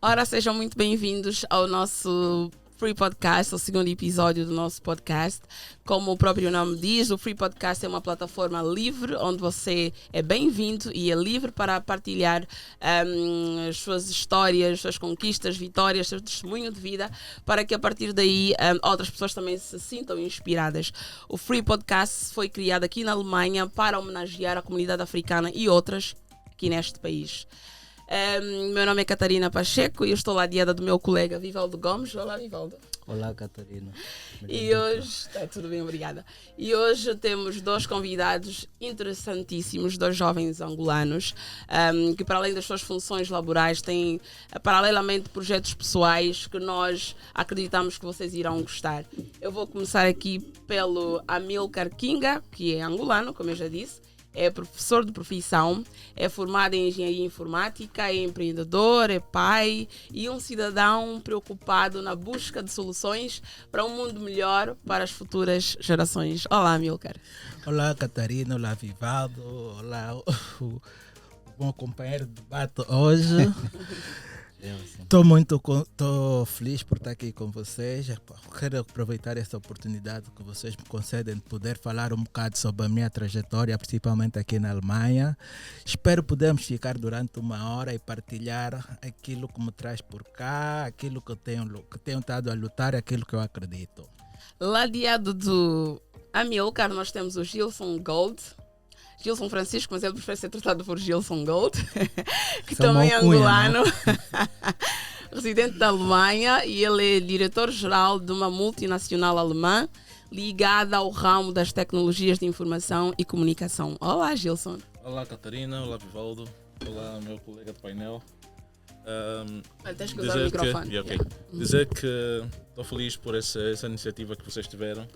Ora, sejam muito bem-vindos ao nosso Free Podcast, ao segundo episódio do nosso podcast. Como o próprio nome diz, o Free Podcast é uma plataforma livre, onde você é bem-vindo e é livre para partilhar as suas histórias, suas conquistas, vitórias, seu testemunho de vida, para que a partir daí outras pessoas também se sintam inspiradas. O Free Podcast foi criado aqui na Alemanha para homenagear a comunidade africana e outras aqui neste país. Meu nome é Catarina Pacheco e eu estou ladeada do meu colega Vivaldo Gomes. Olá, Vivaldo. Olá, Catarina. E hoje, está tudo bem, obrigada. E hoje temos dois convidados interessantíssimos, dois jovens angolanos, que para além das suas funções laborais têm paralelamente projetos pessoais que nós acreditamos que vocês irão gostar. Eu vou começar aqui pelo Amilcar Kinga, que é angolano, como eu já disse. É professor de profissão, é formado em engenharia informática, é empreendedor, é pai e um cidadão preocupado na busca de soluções para um mundo melhor para as futuras gerações. Olá, Amilcar. Olá, Catarina. Olá, Vivaldo. Olá, o bom companheiro de debate hoje. Estou feliz por estar aqui com vocês. Quero aproveitar essa oportunidade que vocês me concedem de poder falar um bocado sobre a minha trajetória, principalmente aqui na Alemanha. Espero podermos ficar durante uma hora e partilhar aquilo que me traz por cá, aquilo que tenho estado a lutar, aquilo que eu acredito. Ladeado do Amilcar, nós temos o Gilson Gold. Gilson Francisco, mas ele prefere ser tratado por Gilson Gold, que também é angolano, residente da Alemanha, e ele é diretor-geral de uma multinacional alemã ligada ao ramo das tecnologias de informação e comunicação. Olá, Gilson. Olá, Catarina. Olá, Vivaldo. Olá, meu colega de painel. Tens que usar o microfone. Dizer que estou feliz por essa iniciativa que vocês tiveram,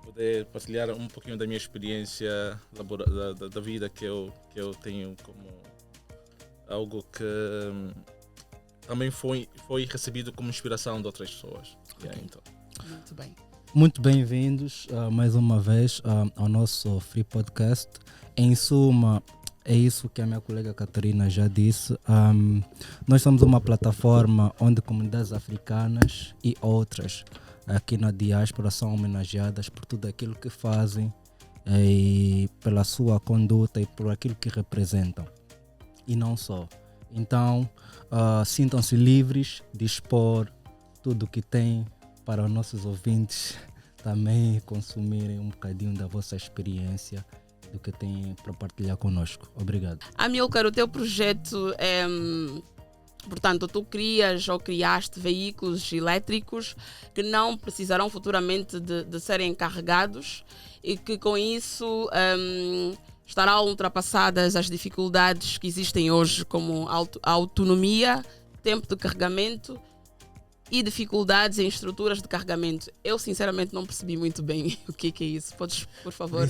poder partilhar um pouquinho da minha experiência da vida que eu tenho como algo que também foi recebido como inspiração de outras pessoas. Okay. Então. Muito bem. Muito bem-vindos mais uma vez ao nosso Free Podcast. Em suma, é isso que a minha colega Catarina já disse. Nós somos uma plataforma onde comunidades africanas e outras aqui na diáspora são homenageadas por tudo aquilo que fazem e pela sua conduta e por aquilo que representam. E não só. Então, sintam-se livres de expor tudo o que têm para os nossos ouvintes também consumirem um bocadinho da vossa experiência, do que têm para partilhar conosco. Obrigado. Amilcar, o teu projeto é... Portanto, tu crias ou criaste veículos elétricos que não precisarão futuramente de serem carregados e que com isso estarão ultrapassadas as dificuldades que existem hoje, como a autonomia, tempo de carregamento e dificuldades em estruturas de carregamento. Eu sinceramente não percebi muito bem o que é isso. Podes, por favor,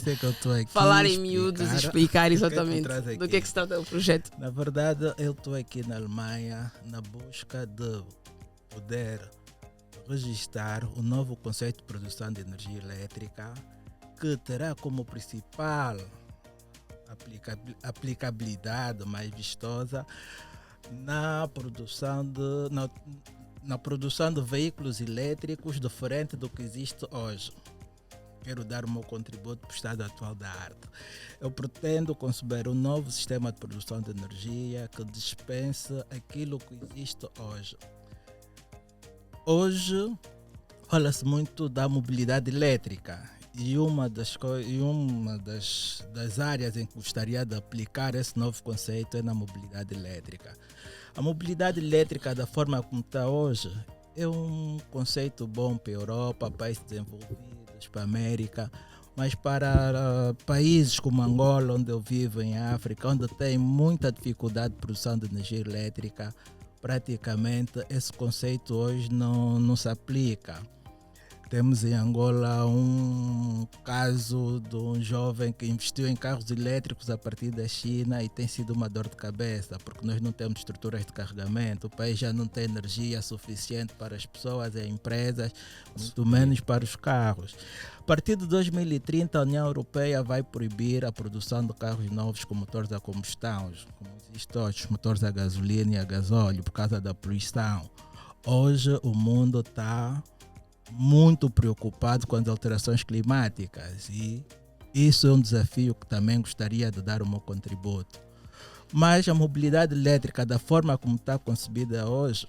falar em miúdos e explicar exatamente do que é que se trata o projeto? Na verdade, eu estou aqui na Alemanha na busca de poder registrar o novo conceito de produção de energia elétrica, que terá como principal aplicabilidade mais vistosa na produção de veículos elétricos diferente do que existe hoje. Quero dar o meu contributo para o estado atual da arte. Eu pretendo conceber um novo sistema de produção de energia que dispense aquilo que existe hoje. Hoje fala-se muito da mobilidade elétrica e uma das áreas em que gostaria de aplicar esse novo conceito é na mobilidade elétrica. A mobilidade elétrica, da forma como está hoje, é um conceito bom para a Europa, países desenvolvidos, para a América, mas para países como Angola, onde eu vivo, em África, onde tem muita dificuldade de produção de energia elétrica, praticamente esse conceito hoje não se aplica. Temos em Angola um caso de um jovem que investiu em carros elétricos a partir da China e tem sido uma dor de cabeça, porque nós não temos estruturas de carregamento, o país já não tem energia suficiente para as pessoas e empresas, muito menos para os carros. A partir de 2030, a União Europeia vai proibir a produção de carros novos com motores a combustão, como existem hoje, os motores a gasolina e a gasóleo, por causa da poluição. Hoje o mundo está muito preocupado com as alterações climáticas e isso é um desafio que também gostaria de dar o meu contributo. Mas a mobilidade elétrica, da forma como está concebida hoje,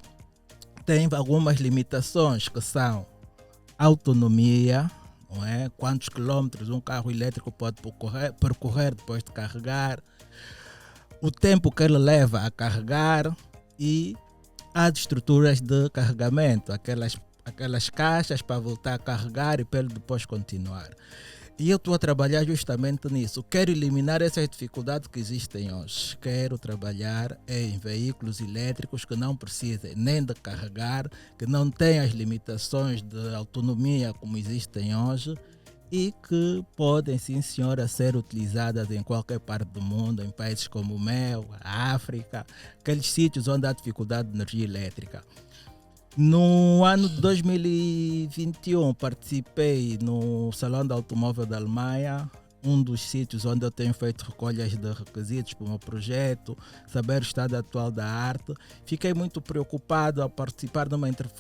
tem algumas limitações, que são autonomia, não é? Quantos quilômetros um carro elétrico pode percorrer depois de carregar, o tempo que ele leva a carregar e as estruturas de carregamento, aquelas caixas para voltar a carregar e para ele depois continuar. E eu estou a trabalhar justamente nisso. Quero eliminar essas dificuldades que existem hoje. Quero trabalhar em veículos elétricos que não precisem nem de carregar, que não tenham as limitações de autonomia como existem hoje e que podem, sim senhora, ser utilizadas em qualquer parte do mundo, em países como o meu, a África, aqueles sítios onde há dificuldade de energia elétrica. No ano de 2021 participei no Salão do Automóvel da Alemanha, um dos sítios onde eu tenho feito recolhas de requisitos para o meu projeto, saber o estado atual da arte. Fiquei muito preocupado a participar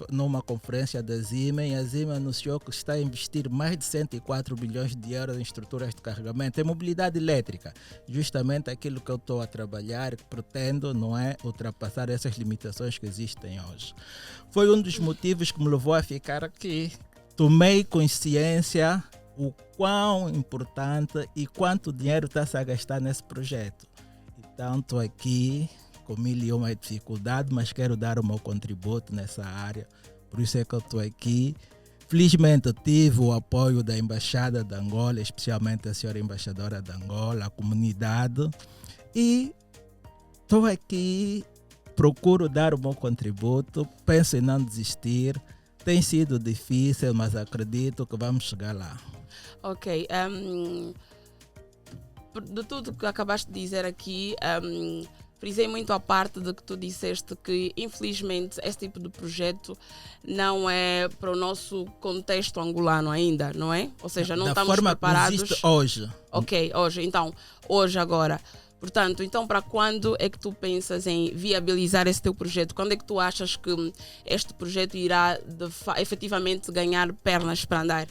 numa conferência da Siemens. A Siemens anunciou que está a investir mais de 104 bilhões de euros em estruturas de carregamento, em mobilidade elétrica. Justamente aquilo que eu estou a trabalhar, que pretendo, não é, ultrapassar essas limitações que existem hoje. Foi um dos motivos que me levou a ficar aqui. Tomei consciência o quão importante e quanto dinheiro está-se a gastar nesse projeto. Então estou aqui com 1001 dificuldades, mas quero dar o meu contributo nessa área. Por isso é que eu estou aqui. Felizmente tive o apoio da Embaixada de Angola, especialmente a senhora Embaixadora de Angola, a comunidade. E estou aqui, procuro dar o meu contributo, penso em não desistir. Tem sido difícil, mas acredito que vamos chegar lá. Ok. De tudo que acabaste de dizer aqui, frisei muito a parte de que tu disseste que, infelizmente, esse tipo de projeto não é para o nosso contexto angolano ainda, não é? Ou seja, não estamos preparados. Da forma que existe hoje. Ok, hoje. Então, hoje, agora. Portanto, então, para quando é que tu pensas em viabilizar esse teu projeto? Quando é que tu achas que este projeto irá efetivamente ganhar pernas para andar?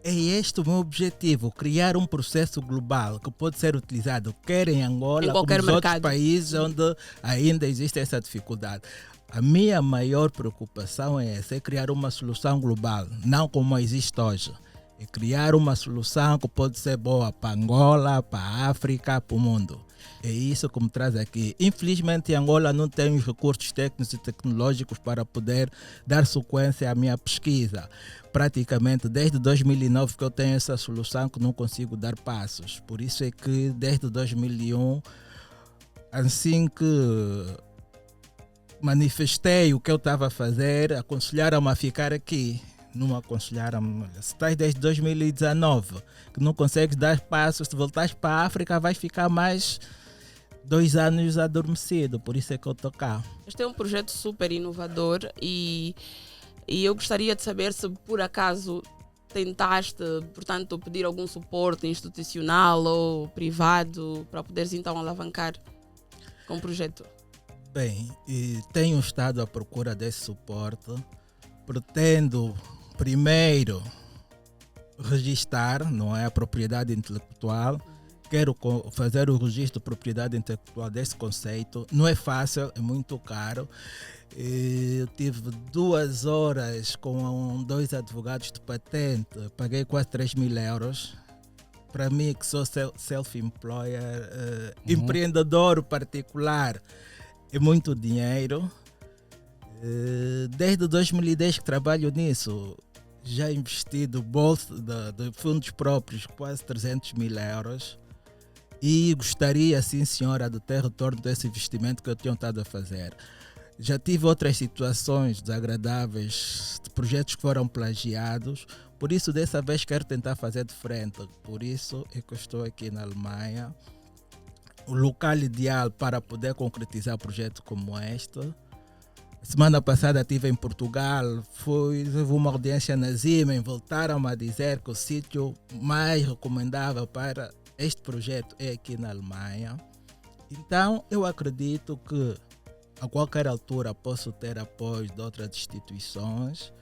É este o meu objetivo, criar um processo global que pode ser utilizado quer em Angola, em qualquer como nos mercado. Outros países onde ainda existe essa dificuldade. A minha maior preocupação é essa, é criar uma solução global, não como existe hoje. É criar uma solução que pode ser boa para Angola, para a África, para o mundo. É isso que me traz aqui. Infelizmente, Angola não tem os recursos técnicos e tecnológicos para poder dar sequência à minha pesquisa. Praticamente desde 2009 que eu tenho essa solução que não consigo dar passos. Por isso é que desde 2001, assim que manifestei o que eu estava a fazer, aconselharam-me a ficar aqui. Não me aconselharam, se estás desde 2019 que não consegues dar passos, se voltares para a África vais ficar mais 2 anos adormecido, por isso é que eu estou cá. Este é um projeto super inovador e eu gostaria de saber se por acaso tentaste, portanto, pedir algum suporte institucional ou privado para poderes então alavancar com o projeto. Bem, tenho estado à procura desse suporte. Pretendo primeiro registar, não é, a propriedade intelectual. Quero fazer o registro de propriedade intelectual desse conceito. Não é fácil, é muito caro. Eu tive 2 horas com 2 advogados de patente, paguei quase 3.000 euros. Para mim, que sou self-employer, empreendedor particular, é muito dinheiro. Desde 2010 que trabalho nisso, já investi do bolso de fundos próprios quase 300.000 euros e gostaria, sim senhora, de ter retorno desse investimento que eu tenho estado a fazer. Já tive outras situações desagradáveis de projetos que foram plagiados. Por isso, dessa vez, quero tentar fazer de frente. Por isso é que eu estou aqui na Alemanha. O local ideal para poder concretizar projetos como este. Semana passada estive em Portugal, tive uma audiência na Siemens, voltaram a dizer que o sítio mais recomendável para este projeto é aqui na Alemanha. Então, eu acredito que a qualquer altura posso ter apoio de outras instituições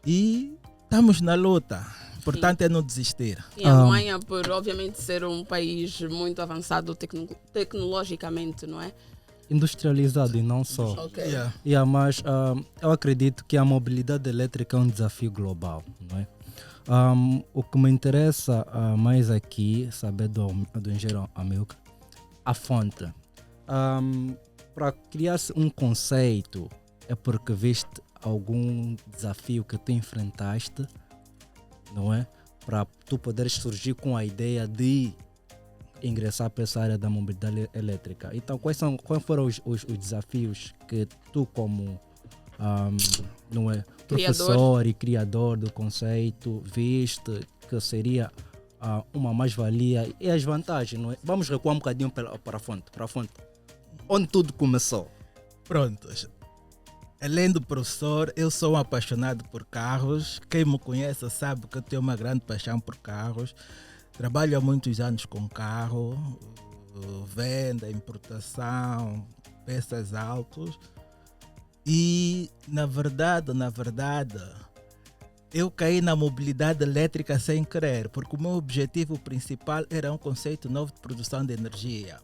e estamos na luta. Portanto, é não desistir. E a Alemanha, por obviamente ser um país muito avançado tecnologicamente, não é? Industrializado e não só. Ok. Mas eu acredito que a mobilidade elétrica é um desafio global, não é? O que me interessa mais aqui, saber do engenheiro Amilcar, a fonte. Para criar-se um conceito, é porque viste algum desafio que tu enfrentaste, não é? Para tu poderes surgir com a ideia de ingressar para essa área da mobilidade elétrica. Então, quais foram os desafios que tu, como não é, professor e criador do conceito, viste que seria uma mais-valia e as vantagens, não é? Vamos recuar um bocadinho para a fonte. Onde tudo começou? Pronto. Além do professor, eu sou um apaixonado por carros. Quem me conhece sabe que eu tenho uma grande paixão por carros. Trabalho há muitos anos com carro, venda, importação, peças autos. E, na verdade, eu caí na mobilidade elétrica sem querer, porque o meu objetivo principal era um conceito novo de produção de energia.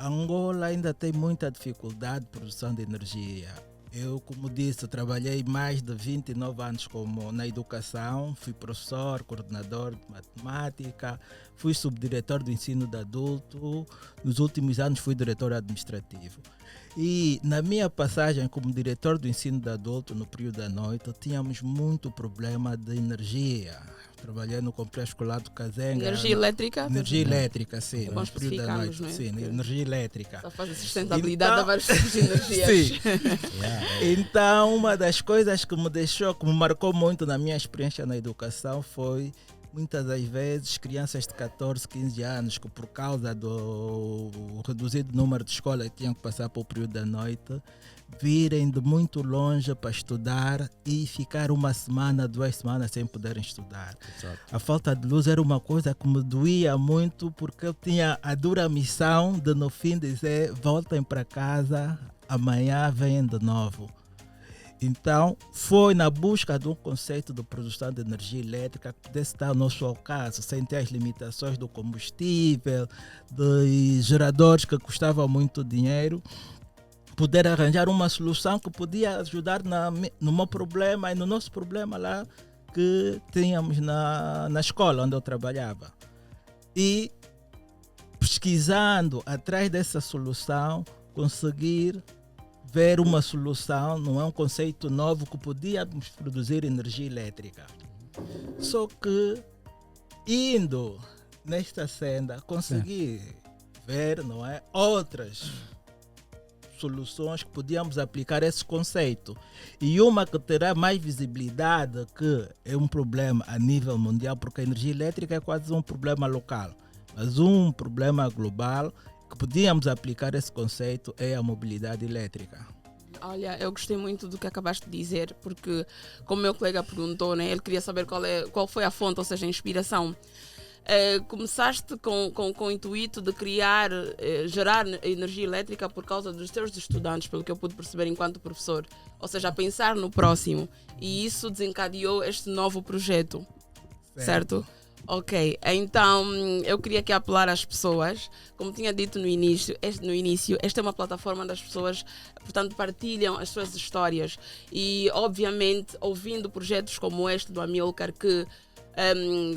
Angola ainda tem muita dificuldade de produção de energia. Eu, como disse, trabalhei mais de 29 anos na educação, fui professor, coordenador de matemática, fui subdiretor do ensino de adulto, nos últimos anos fui diretor administrativo. E na minha passagem como diretor do ensino de adulto no período da noite, tínhamos muito problema de energia. Trabalhei no complexo escolar do Kazenga. Energia elétrica? Energia elétrica, sim. No período da noite, não é? Sim, energia elétrica. Só faz a sustentabilidade a vários tipos de energias. Sim. Então, uma das coisas que me marcou muito na minha experiência na educação foi, muitas das vezes, crianças de 14, 15 anos que, por causa do reduzido número de escolas que tinham que passar para o período da noite, virem de muito longe para estudar e ficar uma semana, 2 semanas sem poderem estudar. Exato. A falta de luz era uma coisa que me doía muito, porque eu tinha a dura missão de, no fim, dizer: voltem para casa, amanhã vêm de novo. Então, foi na busca de um conceito de produção de energia elétrica que pudesse estar ao nosso alcance, sem ter as limitações do combustível, de geradores que custavam muito dinheiro, poder arranjar uma solução que podia ajudar no meu problema e no nosso problema lá que tínhamos na escola onde eu trabalhava. E pesquisando atrás dessa solução, conseguir ver uma solução, não é um conceito novo que podíamos produzir energia elétrica. Só que, indo nesta senda, consegui ver, não é, outras soluções que podíamos aplicar esse conceito. E uma que terá mais visibilidade, que é um problema a nível mundial, porque a energia elétrica é quase um problema local, mas um problema global que podíamos aplicar esse conceito é a mobilidade elétrica. Olha, eu gostei muito do que acabaste de dizer, porque, como meu colega perguntou, né, ele queria saber qual foi a fonte, ou seja, a inspiração. Começaste com o intuito de gerar energia elétrica por causa dos teus estudantes, pelo que eu pude perceber enquanto professor. Ou seja, a pensar no próximo. E isso desencadeou este novo projeto. Certo? Ok, então eu queria aqui apelar às pessoas, como tinha dito no início, esta é uma plataforma onde as pessoas, portanto, partilham as suas histórias e, obviamente, ouvindo projetos como este do Amilcar, que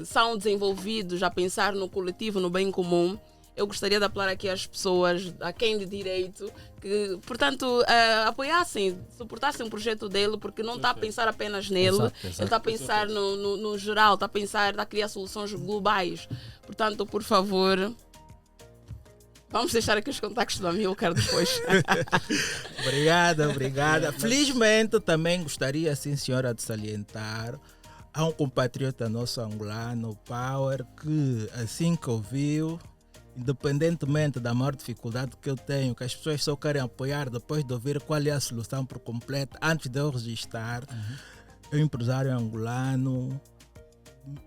são desenvolvidos a pensar no coletivo, no bem comum, eu gostaria de apelar aqui às pessoas, a quem de direito, que, portanto, apoiassem, suportassem o projeto dele, porque não está a pensar apenas nele, Exato. ele está a pensar no geral, está a criar soluções globais. Portanto, por favor, Vamos deixar aqui os contactos do Amilcar depois. Obrigada. Felizmente também gostaria, sim senhora, de salientar, há um compatriota nosso angolano, Power, que assim que ouviu, independentemente da maior dificuldade que eu tenho, que as pessoas só querem apoiar depois de ouvir qual é a solução por completo, antes de eu registrar, o empresário angolano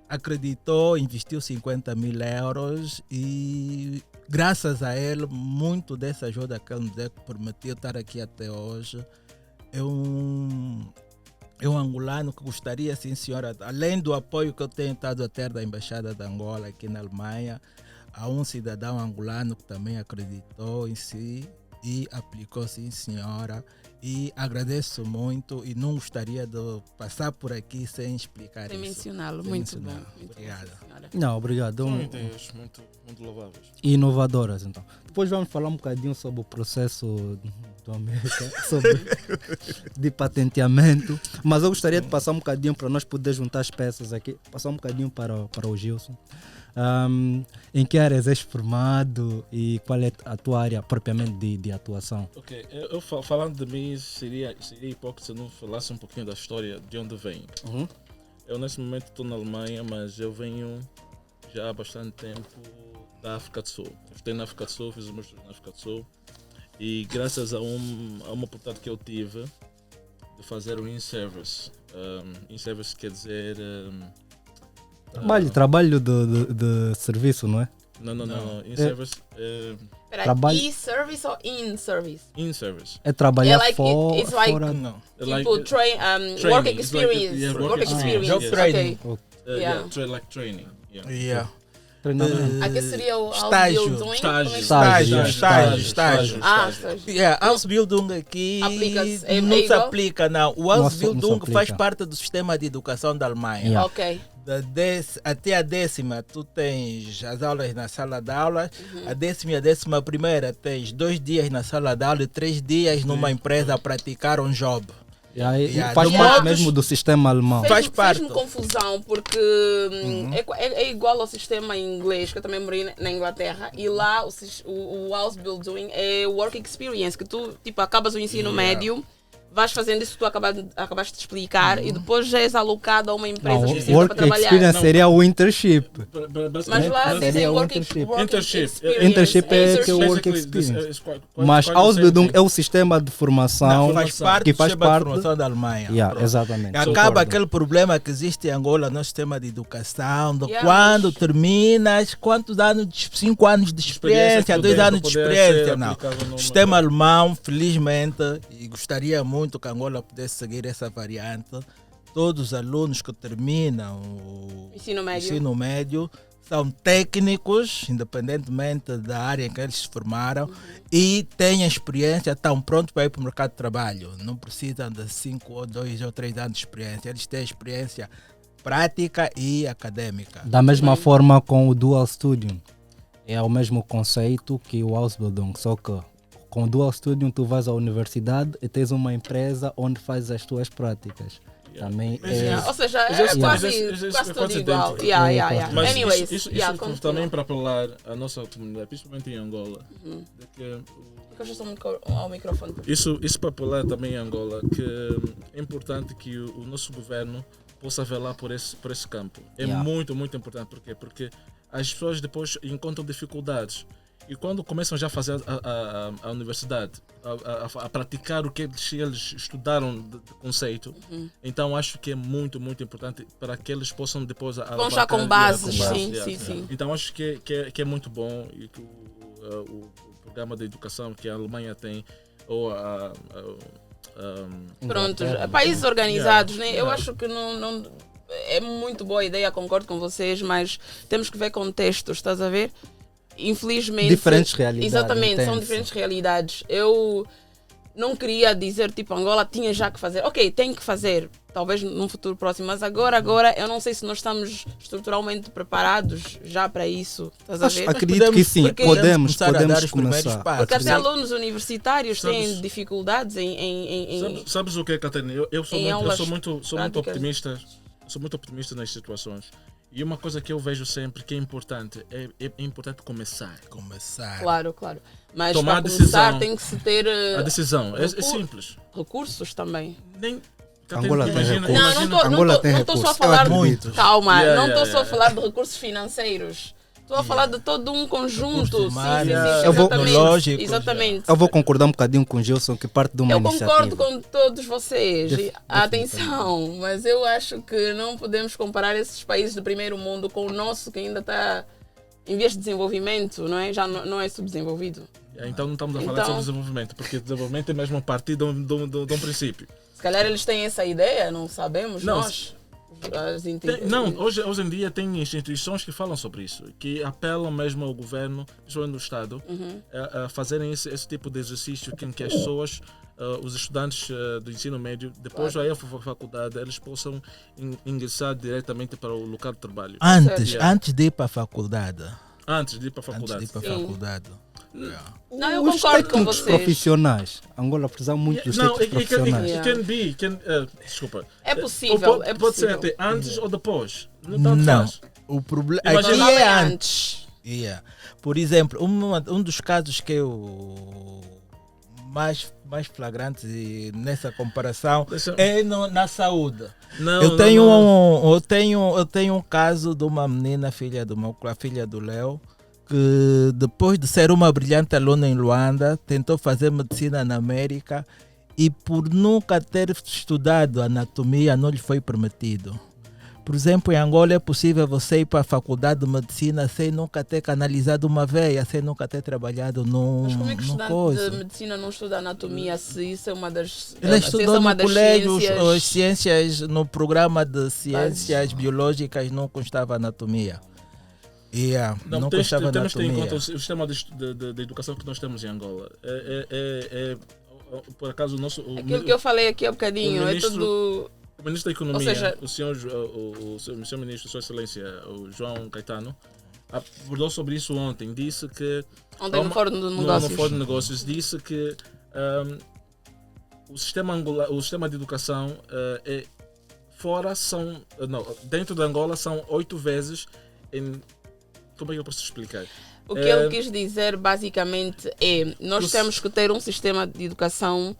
acreditou, investiu 50 mil euros e graças a ele, muito dessa ajuda que ele me permitiu estar aqui até hoje, é um angolano que gostaria, sim senhora, além do apoio que eu tenho estado a ter da Embaixada de Angola aqui na Alemanha, há um cidadão angolano que também acreditou em si e aplicou, sim senhora, e agradeço muito e não gostaria de passar por aqui sem explicar Sem isso. mencioná-lo, Sem muito mencioná-lo. bom. Muito Obrigado. bom, senhora. Não, obrigado. São ideias muito louváveis. E inovadoras, então. Depois vamos falar um bocadinho sobre o processo do América, sobre de patenteamento. Mas eu gostaria de passar um bocadinho para nós poder juntar as peças aqui, passar um bocadinho para o Gilson. Em que áreas és formado e qual é a tua área propriamente de atuação? Ok, eu falando de mim, seria hipócrita se eu não falasse um pouquinho da história de onde venho. Uhum. Eu nesse momento estou na Alemanha, mas eu venho já há bastante tempo da África do Sul. Eu estive na África do Sul, fiz os meus estudos na África do Sul e graças a uma oportunidade que eu tive de fazer o in-service. In-service quer dizer... Trabalho de serviço, não é? Não. In-service... Espera, Trabalho- e-service ou in-service? In-service. É trabalhar like, fora. it's like- fora. Não. Like, Tipo, training. work It's like- experience. yeah, work work experience. Job training. Okay. yeah, Yeah. like training. Yeah. Yeah. Treinamento. Aqui seria o Estágio. Ausbildung. Estágio. Estágio. Ah, estágio. Yeah, Ausbildung aqui Aplica-se, é não se igual? aplica, não. O Não se Ausbildung aplica. faz parte do sistema de educação da Alemanha. Yeah. Ok. Até a 10ª tu tens as aulas na sala de aula, a 10ª e a 11ª tens 2 dias na sala de aula e 3 dias numa empresa a praticar um job. E aí Yeah, faz de parte modos- mesmo do sistema alemão. Faz parte. Fez-me confusão porque é igual ao sistema inglês, que eu também morei na Inglaterra, e lá o Ausbildung é work experience, que tu tipo, acabas o ensino médio, vais fazendo isso que tu acabaste de explicar e depois já és alocado a uma empresa Não, específica work para trabalhar. experience seria o internship. Mas lá Seria dizem o work internship. experience. Internship é que é o work Basically, experience. quase Mas the Ausbildung same é o sistema de formação Não, faz parte que do faz sistema de parte. formação da Alemanha. Yeah, Pronto. exatamente. Acaba Concordo. aquele problema que existe em Angola no sistema de educação, de Yeah, quando mas- terminas, quantos anos, 5 anos de experiência, 2 anos de experiência, não. O sistema alemão, felizmente, e gostaria muito que Angola pudesse seguir essa variante, todos os alunos que terminam o Ensino médio. são técnicos, independentemente da área em que eles se formaram, e têm experiência, estão prontos para ir para o mercado de trabalho. Não precisam de 5 ou 2 ou 3 anos de experiência. Eles têm experiência prática e acadêmica. Da mesma forma com o Dual Studium. É o mesmo conceito que o Ausbildung, só que com o Dual Studium tu vais à universidade e tens uma empresa onde fazes as tuas práticas. Também é... Yeah. Ou seja, Mas é isso- quase, mas isso- quase é tudo quase igual. idêntico. Yeah. Mas Anyways, isso continua. também para apelar à nossa comunidade, principalmente em Angola, de que Encosta só ao microfone. isso para apelar também em Angola, que é importante que o nosso governo possa velar por esse campo. É Yeah. muito importante. Por quê? Porque as pessoas depois encontram dificuldades. E quando começam já a fazer a universidade, a praticar o que eles estudaram de conceito, então acho que é muito importante para que eles possam depois... Vão já com bases, sim. Então acho que é muito bom e que o programa de educação que a Alemanha tem, ou Pronto, países organizados, né? Eu acho que não é muito boa ideia, concordo com vocês, mas temos que ver contextos, estás a ver? Infelizmente. Diferentes realidades, Exatamente, são entende-se. diferentes realidades. Eu não queria dizer, tipo, Angola tinha já que fazer. Ok, tem que fazer, talvez num futuro próximo, mas agora eu não sei se nós estamos estruturalmente preparados já para isso, estás a ver? Acredito que sim, porque podemos começar a dar os primeiros começar. passos. Porque até alunos universitários têm Sabes- dificuldades em Sabes o que é, Catarina? Eu sou Em aulas muito práticas. optimista. Sou muito optimista nas situações. E uma coisa que eu vejo sempre que é importante, é importante começar. Claro. Mas Tomar para a começar decisão. tem que se ter A decisão é recurso. simples. recursos também. Nem, Angola tem imagina, recursos. Não Angola tem estou só a recursos. falar Eu de... admito. Calma, Yeah, não estou yeah, só a yeah. falar de recursos financeiros. Estou a falar de todo um conjunto. Recursos humanos, Eu vou- Exatamente. Exatamente. Eu vou concordar um bocadinho com o Gilson, que parte de uma Eu iniciativa. concordo com todos vocês. Definitivamente. Atenção, mas eu acho que não podemos comparar esses países do primeiro mundo com o nosso, que ainda está em vias de desenvolvimento, não é? Já não é subdesenvolvido. Então não estamos a falar Então- sobre desenvolvimento, porque desenvolvimento é mesmo a partir de um princípio. Se calhar eles têm essa ideia, não sabemos Não, nós. Hoje em dia tem instituições que falam sobre isso, que apelam mesmo ao governo, principalmente no Estado, a fazerem esse tipo de exercício em que as pessoas, os estudantes do ensino médio, depois da faculdade, eles possam ingressar diretamente para o local de trabalho. Antes de ir para a faculdade. Antes de ir para a Antes de faculdade. ir para a Sim. faculdade. Yeah. Não, eu Os concordo com técnicos vocês. profissionais. Angola precisa muito dos Não, técnicos profissionais. desculpa. É possível, é Pode ser possível. até antes ou depois. Não, Não. faz. O problema Imagina- aqui Normalmente é antes. antes. Yeah. Por exemplo, um dos casos que eu mais flagrantes nessa comparação Deixa- é na saúde. Não, Eu não, tenho, não. eu tenho um caso de uma menina, a filha do Léo, que depois de ser uma brilhante aluna em Luanda, tentou fazer medicina na América e por nunca ter estudado anatomia não lhe foi permitido. Por exemplo, em Angola é possível você ir para a faculdade de medicina sem nunca ter canalizado uma veia, sem nunca ter trabalhado Mas como é que o num estudante coisa. de medicina não estuda anatomia se isso é uma das... Ele se estudou essa é uma no das colégio, ciências- as ciências, no programa de ciências biológicas não constava anatomia. Não constava temos que ter em anatomia. conta o sistema de educação que nós temos em Angola. Por acaso, o nosso. Aquilo que eu falei aqui há bocadinho, o é ministro- tudo... O ministro da Economia, Ou seja- o senhor ministro, Sua Excelência, o João Caetano, abordou sobre isso ontem. Disse que. Ontem no Fórum de No Negócios. Fórum de Negócios, disse que o sistema de educação dentro de Angola são 8 vezes em. Como é que eu posso explicar? O que ele quis dizer basicamente é nós Os- temos que ter um sistema de educação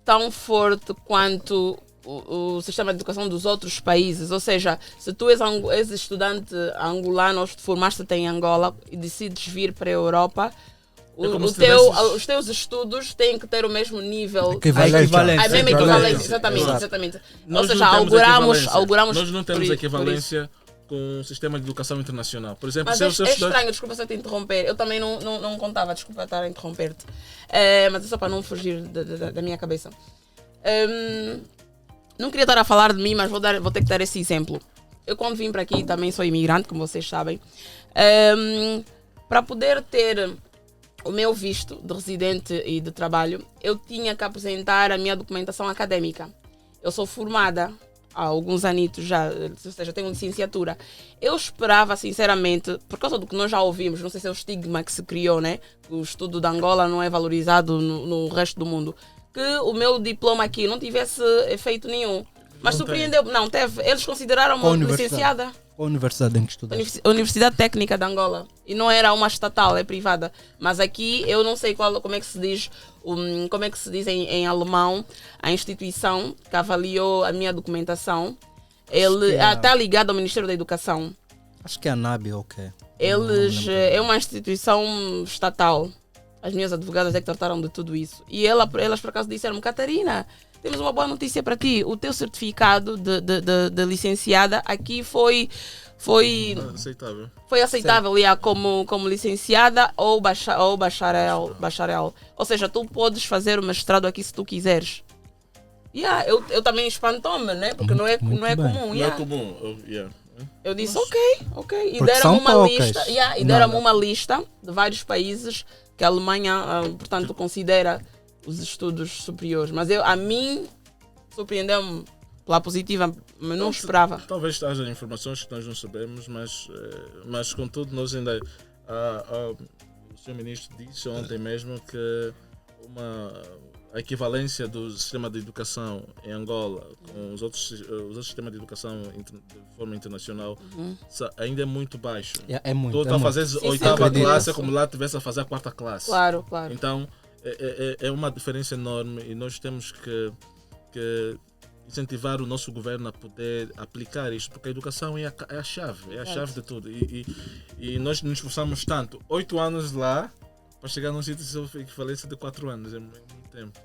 tão forte quanto o sistema de educação dos outros países. Ou seja, se tu és estudante angolano ou te formaste em Angola e decides vir para a Europa, como se tivesses- os teus estudos têm que ter o mesmo nível. Equivalência. A mesma equivalência, Exato. exatamente. Ou Nós seja, não temos auguramos Nós não temos por equivalência com o sistema de educação internacional. Por exemplo, Mas se é eu estudar- estranho, desculpa se eu te interromper. Eu também não contava, desculpa estar a interromper-te. Mas é só para não fugir da minha cabeça. Não queria estar a falar de mim, mas vou ter que dar esse exemplo. Eu, quando vim para aqui, também sou imigrante, como vocês sabem. Para poder ter o meu visto de residente e de trabalho, eu tinha que apresentar a minha documentação académica. Eu sou formada há alguns anitos já, ou seja, tenho licenciatura. Eu esperava, sinceramente, por causa do que nós já ouvimos, não sei se é o estigma que se criou, né? O estudo de Angola não é valorizado no resto do mundo, que o meu diploma aqui não tivesse efeito nenhum. Mas Não surpreendeu, não teve. Eles consideraram Qual uma universidade? licenciada. Qual universidade em que estudaste? Universidade Técnica de Angola. E não era uma estatal, é privada. Mas aqui eu não sei como é que se diz, como é que se diz em alemão, a instituição que avaliou a minha documentação. Ele está ligado ao Ministério da Educação. Acho que é a NAB, ok. Eles é uma instituição estatal. As minhas advogadas é que trataram de tudo isso. E elas por acaso disseram-me: Catarina, temos uma boa notícia para ti. O teu certificado de licenciada aqui foi aceitável. aceitável como licenciada ou bacharel. Ou seja, tu podes fazer o mestrado aqui se tu quiseres. Eu também espantou-me, né? Porque não é Muito bem. comum. Não é comum. Eu disse ok. E Porque deram-me são uma poucas. lista. E deram-me uma lista de vários países que a Alemanha, portanto, considera os estudos superiores. Mas a mim surpreendeu-me pela positiva, mas não esperava. Talvez haja informações que nós não sabemos, mas contudo, nós ainda. O Sr. Ministro disse ontem mesmo que a equivalência do sistema de educação em Angola com os outros sistemas de educação de forma internacional ainda é muito baixo. É muito. Tu está a fazer Sim, oitava sim, classe, sim. é como lá estivesse a fazer a quarta classe. Claro, claro. Então, é uma diferença enorme e nós temos que incentivar o nosso governo a poder aplicar isto, porque a educação é a chave de tudo. E nós nos esforçamos tanto, 8 anos lá, para chegar num sítio de equivalência de 4 anos, é muito tempo.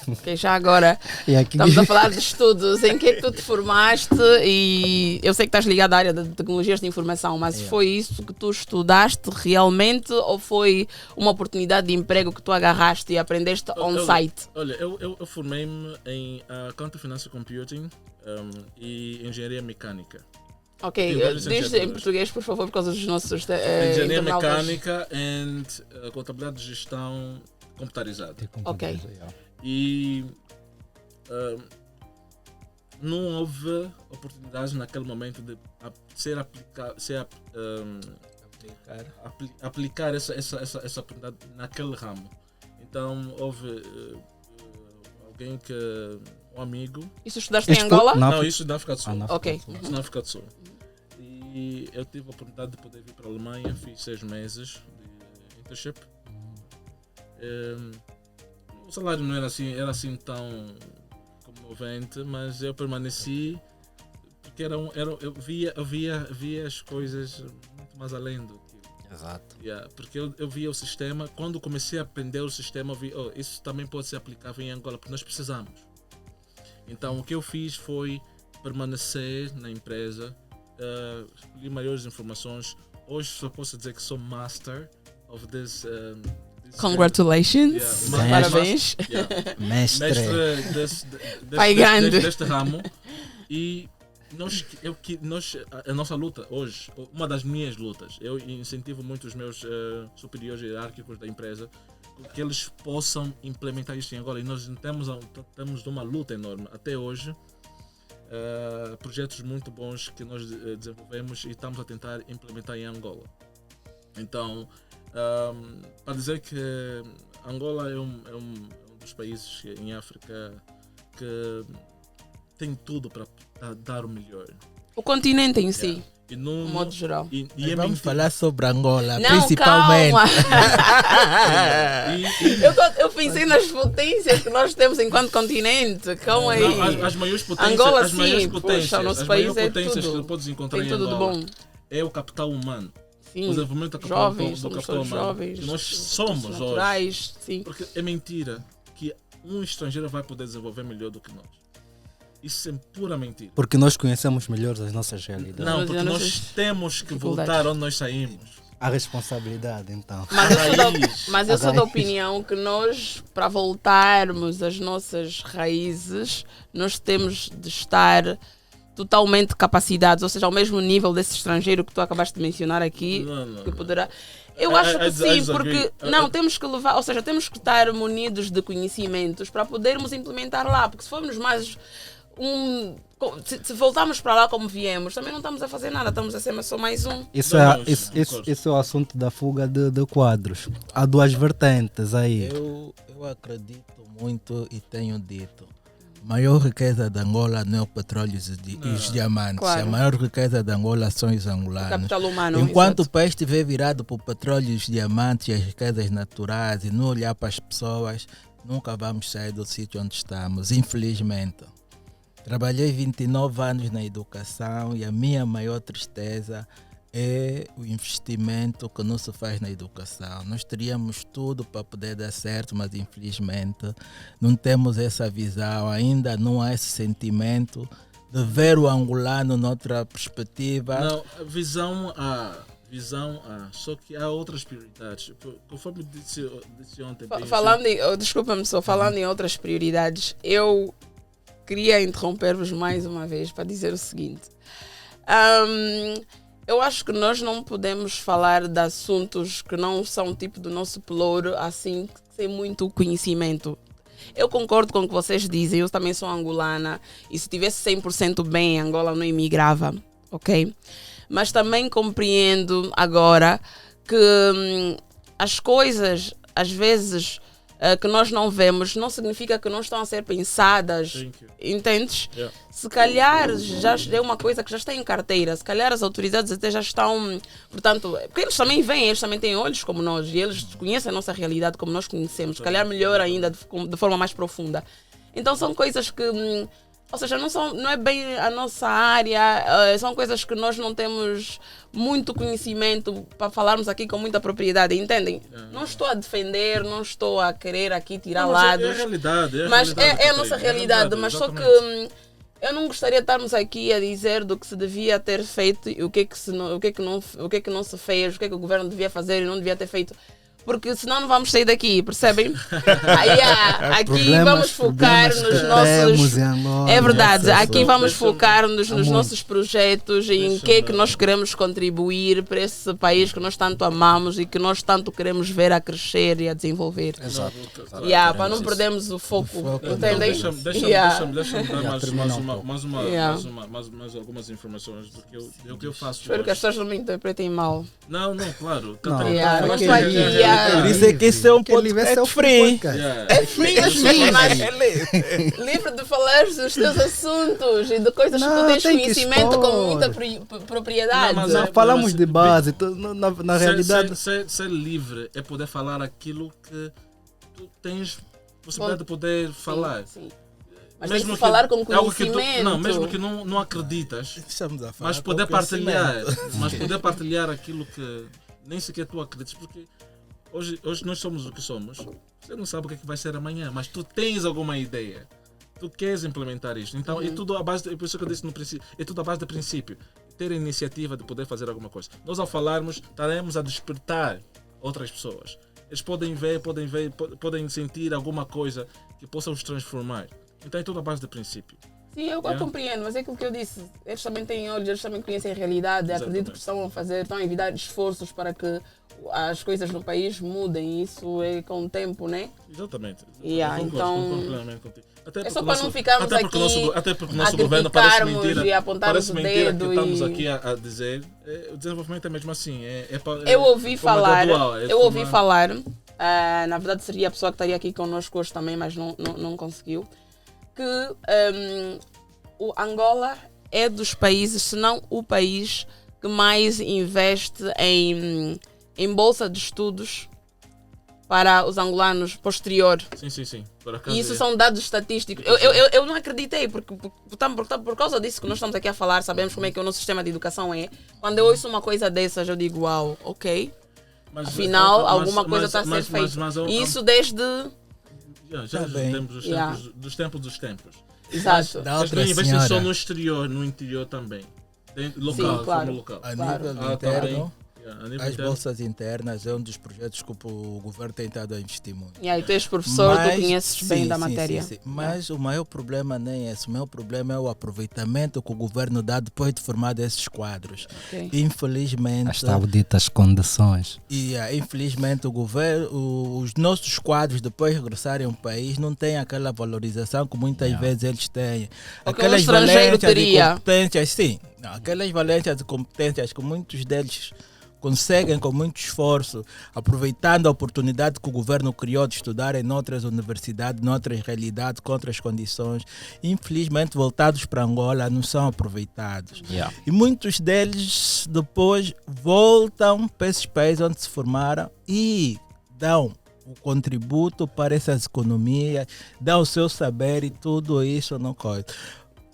Ok, já agora E aqui estamos a falar de estudos. Em que é que tu te formaste? E eu sei que estás ligado à área de tecnologias de informação, mas foi isso que tu estudaste realmente ou foi uma oportunidade de emprego que tu agarraste e aprendeste on-site? Olha, eu formei-me em Accounting Finance Computing e Engenharia Mecânica. Ok, diz em português, por favor, por causa dos nossos Engenharia internautas. Mecânica e Contabilidade de Gestão Computarizada. Ok. E não houve oportunidade naquele momento de aplicar essa oportunidade naquele ramo. Então houve alguém um amigo. Isso estudaste em Angola? Não, isso na África do Sul. Ok. Isso na África do Sul. E eu tive a oportunidade de poder vir para a Alemanha, fiz 6 meses de internship. O salário não era assim tão comovente, mas eu permaneci porque eu via as coisas muito mais além do que. Exato. Porque eu via o sistema, quando comecei a aprender o sistema, eu vi, isso também pode ser aplicável em Angola, porque nós precisamos. Então o que eu fiz foi permanecer na empresa, escolhi maiores informações. Hoje só posso dizer que sou master of this. Congratulations. Parabéns. Mestre Pai grande. Deste ramo. E a nossa luta hoje, uma das minhas lutas, eu incentivo muito os meus superiores hierárquicos da empresa que eles possam implementar isto em Angola. E nós temos uma luta enorme até hoje. Projetos muito bons que nós desenvolvemos e estamos a tentar implementar em Angola. Então, para dizer que Angola é um dos países em África que tem tudo para dar o melhor. O continente em si, E de modo geral. E Vamos falar sobre Angola, Não, principalmente. calma. Eu pensei nas potências que nós temos enquanto continente. Calma aí. Não, as maiores potências, Angola, as maiores sim. potências, Poxa, o nosso as país maiores é potências tudo. que podes encontrar Tem em tudo de Angola bom. é o capital humano. O Sim. desenvolvimento do Jovens, somos capital todos humano. jovens. Que nós somos hoje. naturais, sim. Porque é mentira que um estrangeiro vai poder desenvolver melhor do que nós. Isso é pura mentira. Porque nós conhecemos melhor as nossas realidades. Não, porque nós nossas temos que dificuldades. voltar onde nós saímos. A responsabilidade, então. Mas eu sou da Raiz. opinião que nós, para voltarmos às nossas raízes, nós temos de estar totalmente capacitados, ou seja, ao mesmo nível desse estrangeiro que tu acabaste de mencionar aqui, Não. que poderá... Eu acho que I sim, disagree. porque não, temos que levar, ou seja, temos que estar munidos de conhecimentos para podermos implementar lá, porque se formos mais se voltarmos para lá como viemos, também não estamos a fazer nada, estamos a ser só mais um. Isso Não, é, não, isso, concordo. isso é o assunto da fuga de quadros. Há duas vertentes aí. Eu acredito muito e tenho dito. A maior riqueza de Angola não é o petróleo e os diamantes. Claro. A maior riqueza de Angola são os angolanos. Capital humano. Enquanto exato. o país estiver virado para o petróleo, os diamantes e as riquezas naturais e não olhar para as pessoas, nunca vamos sair do sítio onde estamos, infelizmente. Trabalhei 29 anos na educação e a minha maior tristeza é o investimento que não se faz na educação. Nós teríamos tudo para poder dar certo, mas infelizmente não temos essa visão, ainda não há esse sentimento de ver o angolano noutra perspectiva. Não, a visão há, só que há outras prioridades. Conforme disse ontem. Desculpa-me só, falando em outras prioridades, eu queria interromper-vos mais uma vez para dizer o seguinte. Eu acho que nós não podemos falar de assuntos que não são tipo do nosso pelouro, assim, sem muito conhecimento. Eu concordo com o que vocês dizem, eu também sou angolana, e se tivesse 100% bem, Angola não imigrava, ok? Mas também compreendo agora que as coisas, às vezes, que nós não vemos, não significa que não estão a ser pensadas. Thank you. Entendes? Yeah. Se calhar já é uma coisa que já está em carteira, se calhar as autoridades até já estão, portanto, porque eles também vêm, eles também têm olhos como nós e eles conhecem a nossa realidade como nós conhecemos, se calhar melhor ainda, de forma mais profunda. Então são coisas que, ou seja, não é bem a nossa área, são coisas que nós não temos muito conhecimento para falarmos aqui com muita propriedade, entendem? Não estou a defender, não estou a querer aqui tirar lados. É a realidade. Mas é a nossa realidade, mas só que eu não gostaria de estarmos aqui a dizer do que se devia ter feito e o que é que não se fez, o que é que o governo devia fazer e não devia ter feito. Porque senão não vamos sair daqui, percebem? Aqui vamos focar nos nossos... É verdade, aqui vamos focar nos nossos projetos e em que é que nós queremos contribuir para esse país que nós tanto amamos e que nós tanto queremos ver a crescer e a desenvolver. Exato. Para não perdermos o foco, entendem? Deixa-me dar mais algumas informações do que eu faço. Espero que as pessoas não me interpretem mal. Não, claro. Nós estou aqui Por isso é que esse é um podcast free. É free, mas livre de falar dos teus assuntos e de coisas que tu tens conhecimento com muita propriedade. Falamos de base, na realidade. Ser livre é poder falar aquilo que tu tens possibilidade de poder falar. Sim. Mas mesmo tem que falar com conhecimento. Mesmo que não acreditas, mas poder partilhar aquilo que nem sequer tu acreditas, porque hoje nós somos o que somos. Você não sabe o que é que vai ser amanhã, mas tu tens alguma ideia. Tu queres implementar isto. Então, é tudo à base, por isso que eu disse no princípio, é tudo à base do princípio. Ter a iniciativa de poder fazer alguma coisa. Nós, ao falarmos, estaremos a despertar outras pessoas. Eles podem ver, podem sentir alguma coisa que possa os transformar. Então, é tudo à base do princípio. Sim, eu compreendo, mas é aquilo que eu disse. Eles também têm olhos, eles também conhecem a realidade. Acredito que estão a enviar esforços para que as coisas no país mudem. Isso é com o tempo, né? Exatamente. Então, contigo. É só para não ficarmos aqui até porque o nosso governo parece mentira. E apontarmos o dedo. Que estamos aqui a dizer. O desenvolvimento é mesmo assim. Eu ouvi falar. Na verdade seria a pessoa que estaria aqui connosco hoje também, mas não conseguiu. Que o Angola é dos países, se não o país que mais investe em bolsa de estudos para os angolanos posterior. Sim. E isso são dados estatísticos. Eu não acreditei, porque por causa disso que nós estamos aqui a falar, sabemos como é que o nosso sistema de educação é. Quando eu ouço uma coisa dessas, eu digo, uau, ok. Afinal, alguma coisa está a ser feita. E isso desde... Já dos tempos dos tempos. Exato. Mas não investem só no exterior, no interior também. Local, sim, claro, como local. A nível interno, as interno. bolsas internas é um dos projetos que o governo tem estado a investir muito. E tu és professor, tu conheces bem da matéria. Sim. Mas o maior problema nem é esse. O maior problema é o aproveitamento que o governo dá depois de formar esses quadros. Okay. Infelizmente... As tal ditas condições. Infelizmente o governo, os nossos quadros depois de regressarem ao país não têm aquela valorização que muitas vezes eles têm. Aquelas valências de competências, sim. Aquelas valências de competências que muitos deles conseguem com muito esforço, aproveitando a oportunidade que o governo criou de estudar em outras universidades, em outras realidades, com outras condições, infelizmente voltados para Angola não são aproveitados. E muitos deles depois voltam para esses países onde se formaram e dão o contributo para essas economias, dão o seu saber e tudo isso não coisa.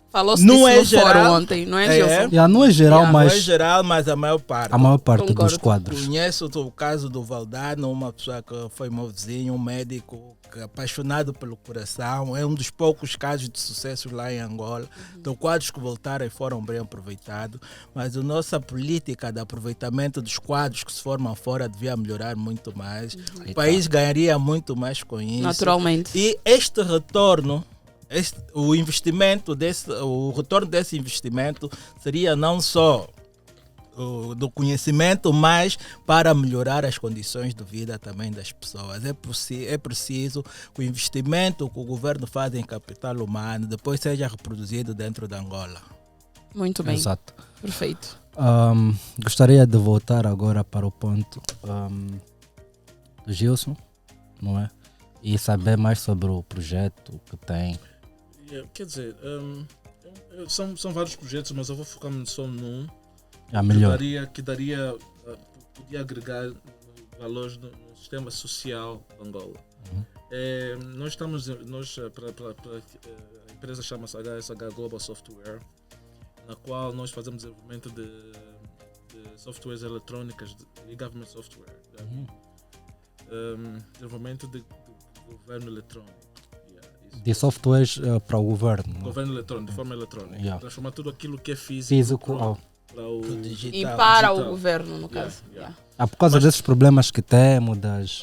Falou-se disso no fórum ontem, não é, Gilson? Não é geral, mas... Não é geral, mas a maior parte. A maior parte dos quadros. Conheço o caso do Valdano, uma pessoa que foi meu vizinho, um médico que é apaixonado pelo coração. É um dos poucos casos de sucesso lá em Angola. Então, quadros que voltaram e foram bem aproveitados. Mas a nossa política de aproveitamento dos quadros que se formam fora devia melhorar muito mais. O país ganharia muito mais com isso. Naturalmente. E este retorno... o retorno desse investimento seria não só do conhecimento, mas para melhorar as condições de vida também das pessoas. É preciso que o investimento que o governo faz em capital humano depois seja reproduzido dentro da Angola. Muito bem. Exato. Perfeito. Gostaria de voltar agora para o ponto do Gilson, não é? E saber mais sobre o projeto que tem. Quer dizer, são vários projetos, mas eu vou focar-me só num Melhor. que podia agregar valores no sistema social de Angola. Nós a empresa chama-se HSH Global Software, na qual nós fazemos desenvolvimento de softwares eletrónicas e government software. Desenvolvimento de governo eletrónico. De softwares para o governo. Governo eletrónico, de forma eletrónica. Yeah. Transformar tudo aquilo que é físico para o E para digital. o governo, no caso. Por causa desses problemas que temos das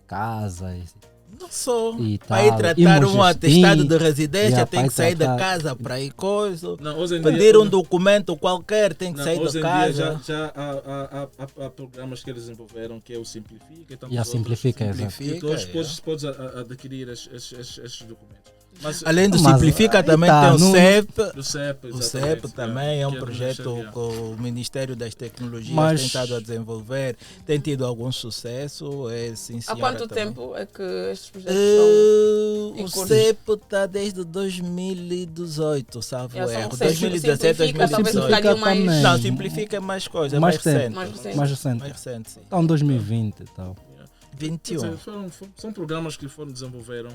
casas Não só. e tal. Para ir tratar Imos um atestado gestir. de residência, tem para que sair da tratar. casa para ir coisa. Não, hoje em Pedir dia, um documento qualquer, tem que não, sair hoje da em casa. dia já há programas que eles desenvolveram, que é o Simplifica. E tantos E a outros. Simplifica, exato. Simplifica, Então, hoje yeah. podes adquirir esses documentos. Mas Além do Mas, Simplifica, aí também tá, tem o não- CEP. do CEP, O exatamente, CEP também é um que do projeto Ministério, que o Ministério das Tecnologias Mas- tem estado a desenvolver, tem tido algum sucesso. Sim, Há senhora, quanto também. tempo é que estes projetos estão em O curso? CEP está desde 2018, salvo É, são erro. recentes. 2017, Simplifica, talvez um 2018. bocadinho mais... também. Não, Simplifica é mais coisa, é Mais mais tempo. recente. Mais recente. Mais recente. Mais recente, sim. Então 2020 e tal. Quer 21. dizer, são programas que desenvolveram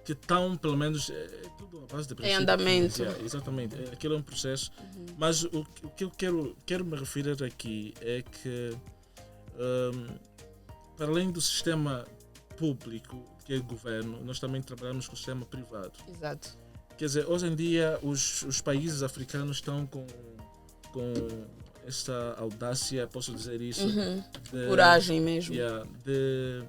que estão, pelo menos, tudo à base de princípios. andamento. Exatamente, aquilo é um processo. Mas o que eu quero me referir aqui é que, para além do sistema público, que é o governo, nós também trabalhamos com o sistema privado. Exato. Quer dizer, hoje em dia, os países africanos estão com esta audácia, posso dizer isso, de- Coragem mesmo. de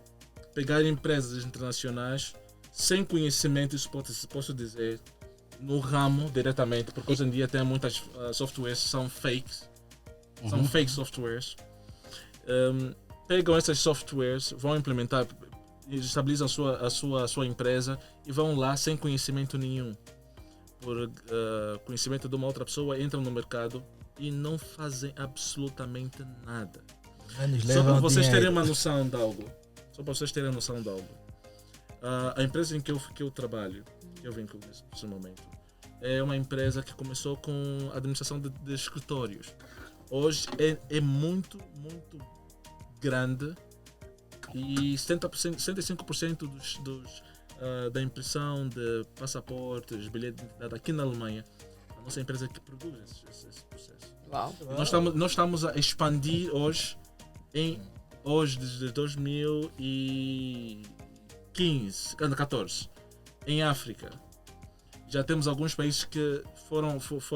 pegar empresas internacionais sem conhecimento, isso posso dizer, no ramo diretamente, porque hoje em dia tem muitas softwares que são fakes, são fake softwares. Pegam essas softwares, vão implementar, estabilizam a sua empresa e vão lá sem conhecimento nenhum. Por conhecimento de uma outra pessoa, entram no mercado e não fazem absolutamente nada. Menos Só levam para vocês dinheiro. terem uma noção de algo. A empresa em que eu trabalho, que eu vinculo nesse momento, é uma empresa que começou com administração de escritórios. Hoje é muito, muito grande e 65% da impressão de passaportes, bilhetes de identidade aqui na Alemanha, a nossa empresa que produz esse processo. Uau. Nós estamos a expandir hoje desde 2014 em África. Já temos alguns países que foi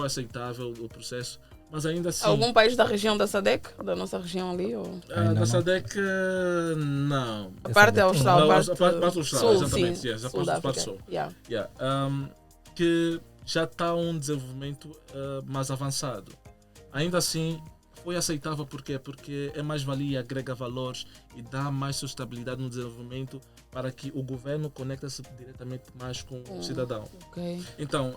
aceitável o processo, mas ainda assim Algum país da região da SADC? Da nossa região ali? Ou... Ainda da não. SADC não. A parte austral, a parte, A parte austral, sul, exatamente, sim. yes, a Sul da parte África. sul. Yeah. Que já está um desenvolvimento mais avançado. Ainda assim, foi aceitável porque é mais valia, agrega valores e dá mais sustentabilidade no desenvolvimento para que o governo conecte-se diretamente mais com o cidadão. Ok. Então,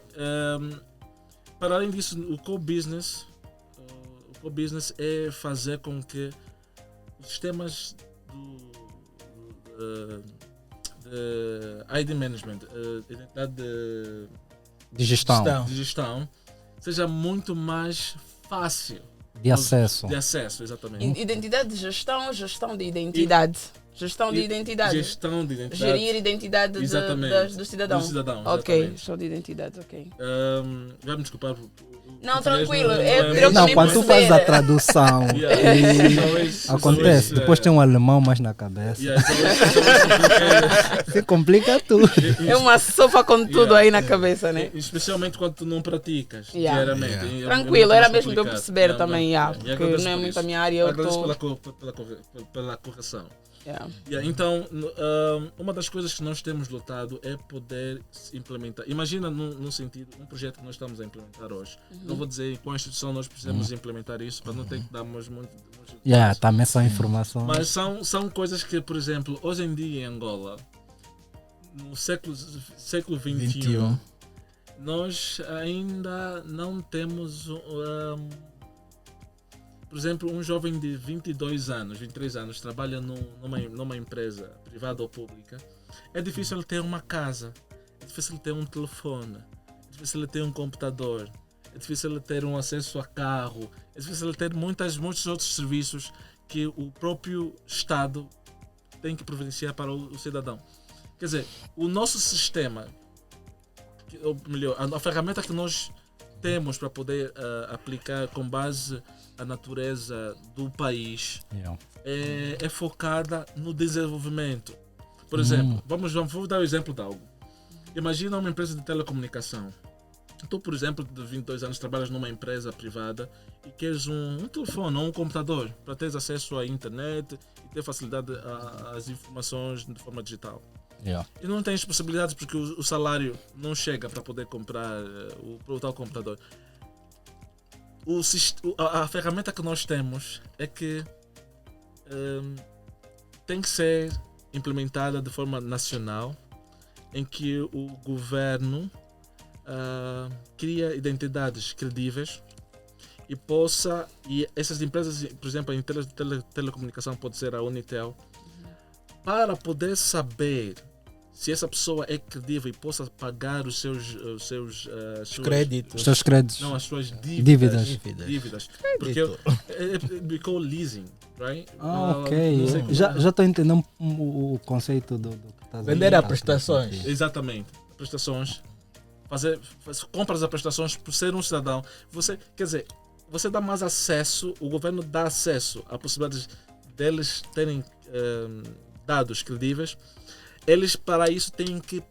para além disso, o core business é fazer com que os sistemas de ID management, identidade De gestão. de gestão, seja muito mais fácil De acesso. de acesso, exatamente. Identidade de gestão, gestão de identidade. Gestão de identidade. Gestão de identidade. Gerir a identidade Exatamente. dos cidadãos. Do cidadão, Ok, exatamente. gestão de identidade, ok. Vai-me desculpar. Não, o tranquilo, português é para eu Não, também quando tu perceber. fazes a tradução Yeah. e Talvez- acontece, talvez, depois tem um alemão mais na cabeça. Se complica tudo. É uma sopa com tudo Yeah. aí na cabeça, né? Especialmente quando tu não praticas Yeah. diariamente. Yeah. Tranquilo, muito era mais mesmo para eu complicado. perceber também, Yeah, porque agradeço não é por muito isso. a minha área. Eu Agradeço tô... pela correção. Yeah. Então, uma das coisas que nós temos lutado é poder implementar. Imagina num sentido, um projeto que nós estamos a implementar hoje. Não vou dizer em qual instituição nós precisamos implementar isso, para não ter que dar muito Também são informações. Mas são coisas que, por exemplo, hoje em dia em Angola, no século XXI, 21. nós ainda não temos, por exemplo, um jovem de 22 anos, 23 anos, trabalha numa empresa privada ou pública É difícil ele ter uma casa, é difícil ele ter um telefone, é difícil ele ter um computador, é difícil ele ter um acesso a carro, é difícil ele ter muitos outros serviços que o próprio Estado tem que providenciar para o cidadão. Quer dizer, o nosso sistema, ou melhor, a ferramenta que nós temos para poder aplicar com base na natureza do país é focada no desenvolvimento. Por exemplo, vou dar o exemplo de algo. Imagina uma empresa de telecomunicação. Tu, por exemplo, de 22 anos, trabalhas numa empresa privada e queres um telefone ou um computador para ter acesso à internet e ter facilidade às informações de forma digital. E não tens possibilidades porque o salário não chega para poder comprar o tal computador. A ferramenta que nós temos é que tem que ser implementada de forma nacional, em que o governo cria identidades credíveis e essas empresas, por exemplo, a telecomunicação pode ser a Unitel, para poder saber se essa pessoa é credível e possa pagar os seus créditos. Os seus créditos. Não, as suas dívidas. Porque we call leasing, right? Ok. Já estou entendendo o conceito do que estás a vender a prestações. Exatamente. Prestações. Compras a prestações por ser um cidadão. Você dá mais acesso, o governo dá acesso à possibilidade deles terem dados credíveis. Eles, para isso, têm que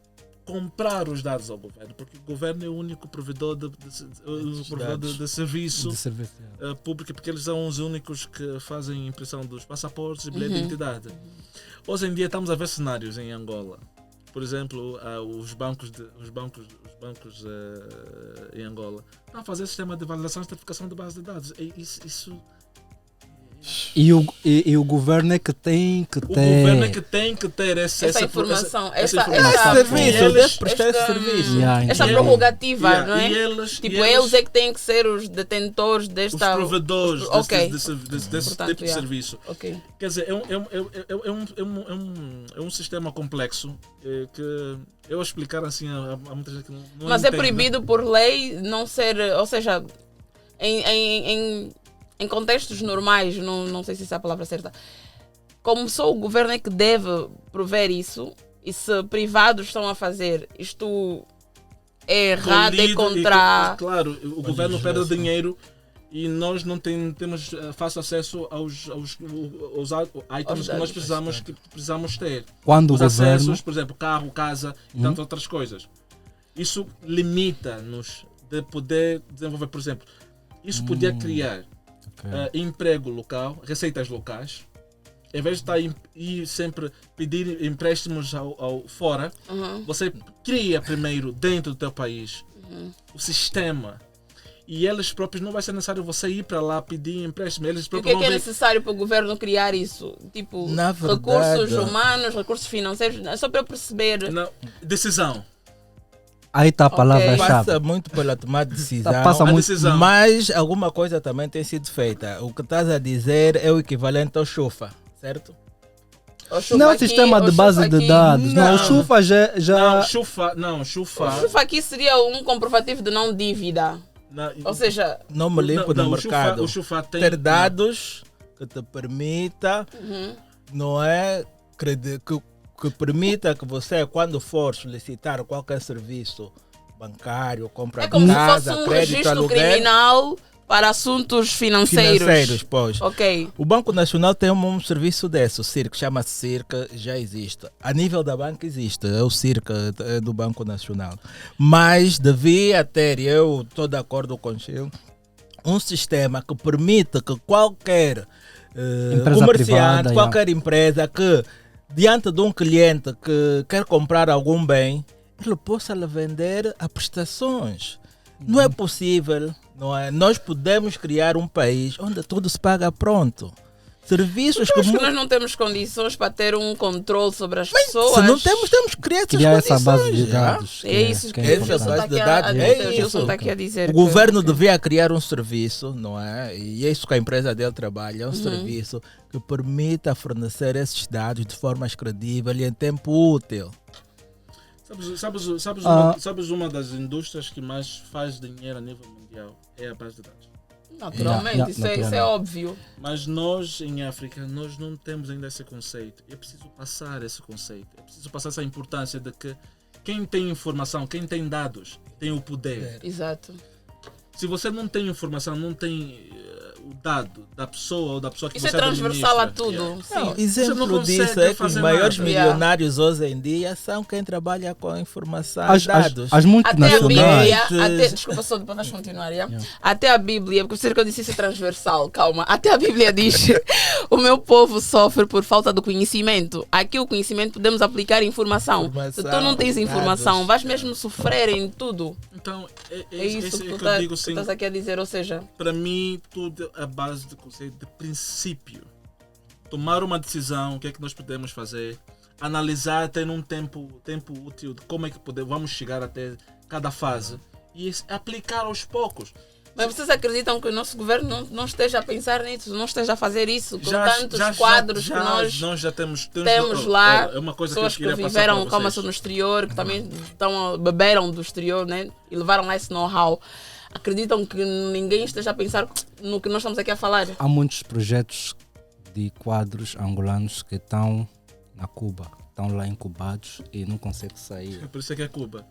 comprar os dados ao governo, porque o governo é o único provedor de serviço público, porque eles são os únicos que fazem impressão dos passaportes e bilhete de identidade. Hoje em dia estamos a ver cenários em Angola. Por exemplo, os bancos em Angola estão a fazer sistema de validação e certificação de base de dados. Isso E o governo é que tem que ter. O governo é que tem que ter essa informação, essa prerrogativa, não é? Eles é que têm que ser os detentores desta. Os provedores desse tipo de serviço. Okay. Quer dizer, é um sistema complexo que eu explicar assim a muita gente que não Mas entende, é proibido por lei não ser, ou seja, em contextos normais, não sei se essa é a palavra certa, como só o governo é que deve prover isso, e se privados estão a fazer, isto é errado, é contra... Claro, o governo perde dinheiro e nós não temos fácil acesso aos items que nós precisamos ter. Quando os o governo... acessos, por exemplo, carro, casa e tantas outras coisas. Isso limita-nos de poder desenvolver, por exemplo, isso podia criar emprego local, receitas locais, em vez de estar e sempre pedir empréstimos ao fora, você cria primeiro dentro do teu país o sistema, e eles próprios não vai ser necessário você ir para lá pedir empréstimo. Eles próprios e o que é necessário para o governo criar isso? Tipo, recursos humanos, recursos financeiros, só para eu perceber. Decisão. Aí está a palavra-chave. Passa muito pela tomada de decisão, decisão. Mas alguma coisa também tem sido feita. O que estás a dizer é o equivalente ao chufa, certo? Não é o sistema de base de dados. Não, o chufa já... Não, chufa. O chufa aqui seria um comprovativo de não dívida. Ou seja... Não me limpo no mercado. O chufa tem... Ter dados que te permita, não é... Que permita que você, quando for solicitar qualquer serviço bancário, compra de casa, se fosse crédito, registro aluguel, criminal para assuntos financeiros. Pois. Ok. O Banco Nacional tem um serviço desse, o CIRC, chama-se CIRC, já existe. A nível da banca existe, é o CIRC do Banco Nacional. Mas devia ter, eu estou de acordo com o Chico, um sistema que permita que qualquer comerciante, privada, qualquer empresa que diante de um cliente que quer comprar algum bem, ele possa lhe vender a prestações. Não é possível, não é? Nós podemos criar um país onde tudo se paga pronto. Serviços Eu acho que que nós não temos condições para ter um controle sobre as pessoas. se não temos que criar Criar essas essa base de condições, já. dados. É isso que é o Gilson base está de aqui a dados, dizer. é O Gilson isso. está aqui a dizer. O governo devia criar um serviço, não é? E é isso que a empresa dele trabalha, um serviço que permita fornecer esses dados de forma credível e em tempo útil. Sabes uma das indústrias que mais faz dinheiro a nível mundial? É a base de dados. Naturalmente, isso é óbvio. Mas nós, em África, nós não temos ainda esse conceito. É preciso passar esse conceito. É preciso passar essa importância de que quem tem informação, quem tem dados, tem o poder. Exato. Se você não tem informação, não tem o dado da pessoa ou da pessoa que Isso é você transversal a administra. tudo. Sim. Não, Você exemplo não consegue disso é que os fazer maiores nada. milionários hoje em dia são quem trabalha com a informação e As dados. Até a multinacionais. Bíblia, desculpa só, depois vais continuar. Até a Bíblia, porque você que eu disse isso é transversal, calma. Até a Bíblia diz: o meu povo sofre por falta de conhecimento. Aqui o conhecimento podemos aplicar em informação. Se tu não tens informação, dados. vais mesmo sofrer em tudo. Então, É isso que eu tu digo assim. estás aqui a dizer, ou seja, Para mim, tudo é a base do conceito de princípio. Tomar uma decisão, o que é que nós podemos fazer, analisar, ter um tempo útil de como é que vamos chegar até cada fase e aplicar aos poucos. mas vocês acreditam que o nosso governo não esteja a pensar nisso, não esteja a fazer isso, com tantos quadros que nós já temos lá, é uma coisa pessoas que eu que queria viveram passar para como vocês. no exterior, que também beberam do exterior, né? E levaram lá esse know-how. Acreditam que ninguém esteja a pensar no que nós estamos aqui a falar? Há muitos projetos de quadros angolanos que estão na Cuba, estão lá incubados e não conseguem sair. Por isso é que é Cuba.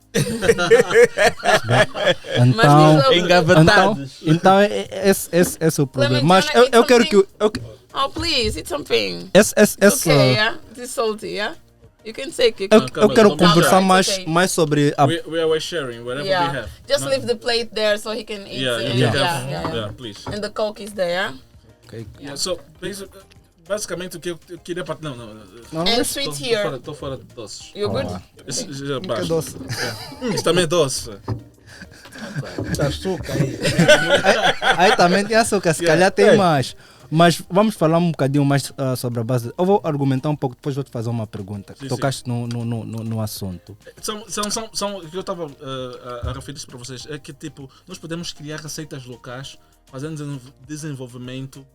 Então, Mas Engavetados. então esse é o problema. Mas Clementina, eu quero que oh, please, eat something. essa It's okay, yeah? It's salty, yeah? You can take it. eu quero Calma, conversar it's okay. mais sobre a We're sharing whatever we Yeah. have. Just leave the plate there so he can eat. Yeah, it. you can Yeah, have. yeah, yeah. Yeah, please. And the Coke is there, yeah? Yeah, so, basicamente o que eu queria para não. And sweet here. Estou fora de doces. You're good? Isso já que basta. doce. Isso também é doce. Açúcar aí. Aí também tem açúcar, se calhar tem mais. Mas vamos falar um bocadinho mais sobre a base. Eu vou argumentar um pouco, depois vou te fazer uma pergunta. Sim, Tocaste no assunto. São o que eu estava a referir para vocês. É que tipo, nós podemos criar receitas locais, fazendo desenvolvimento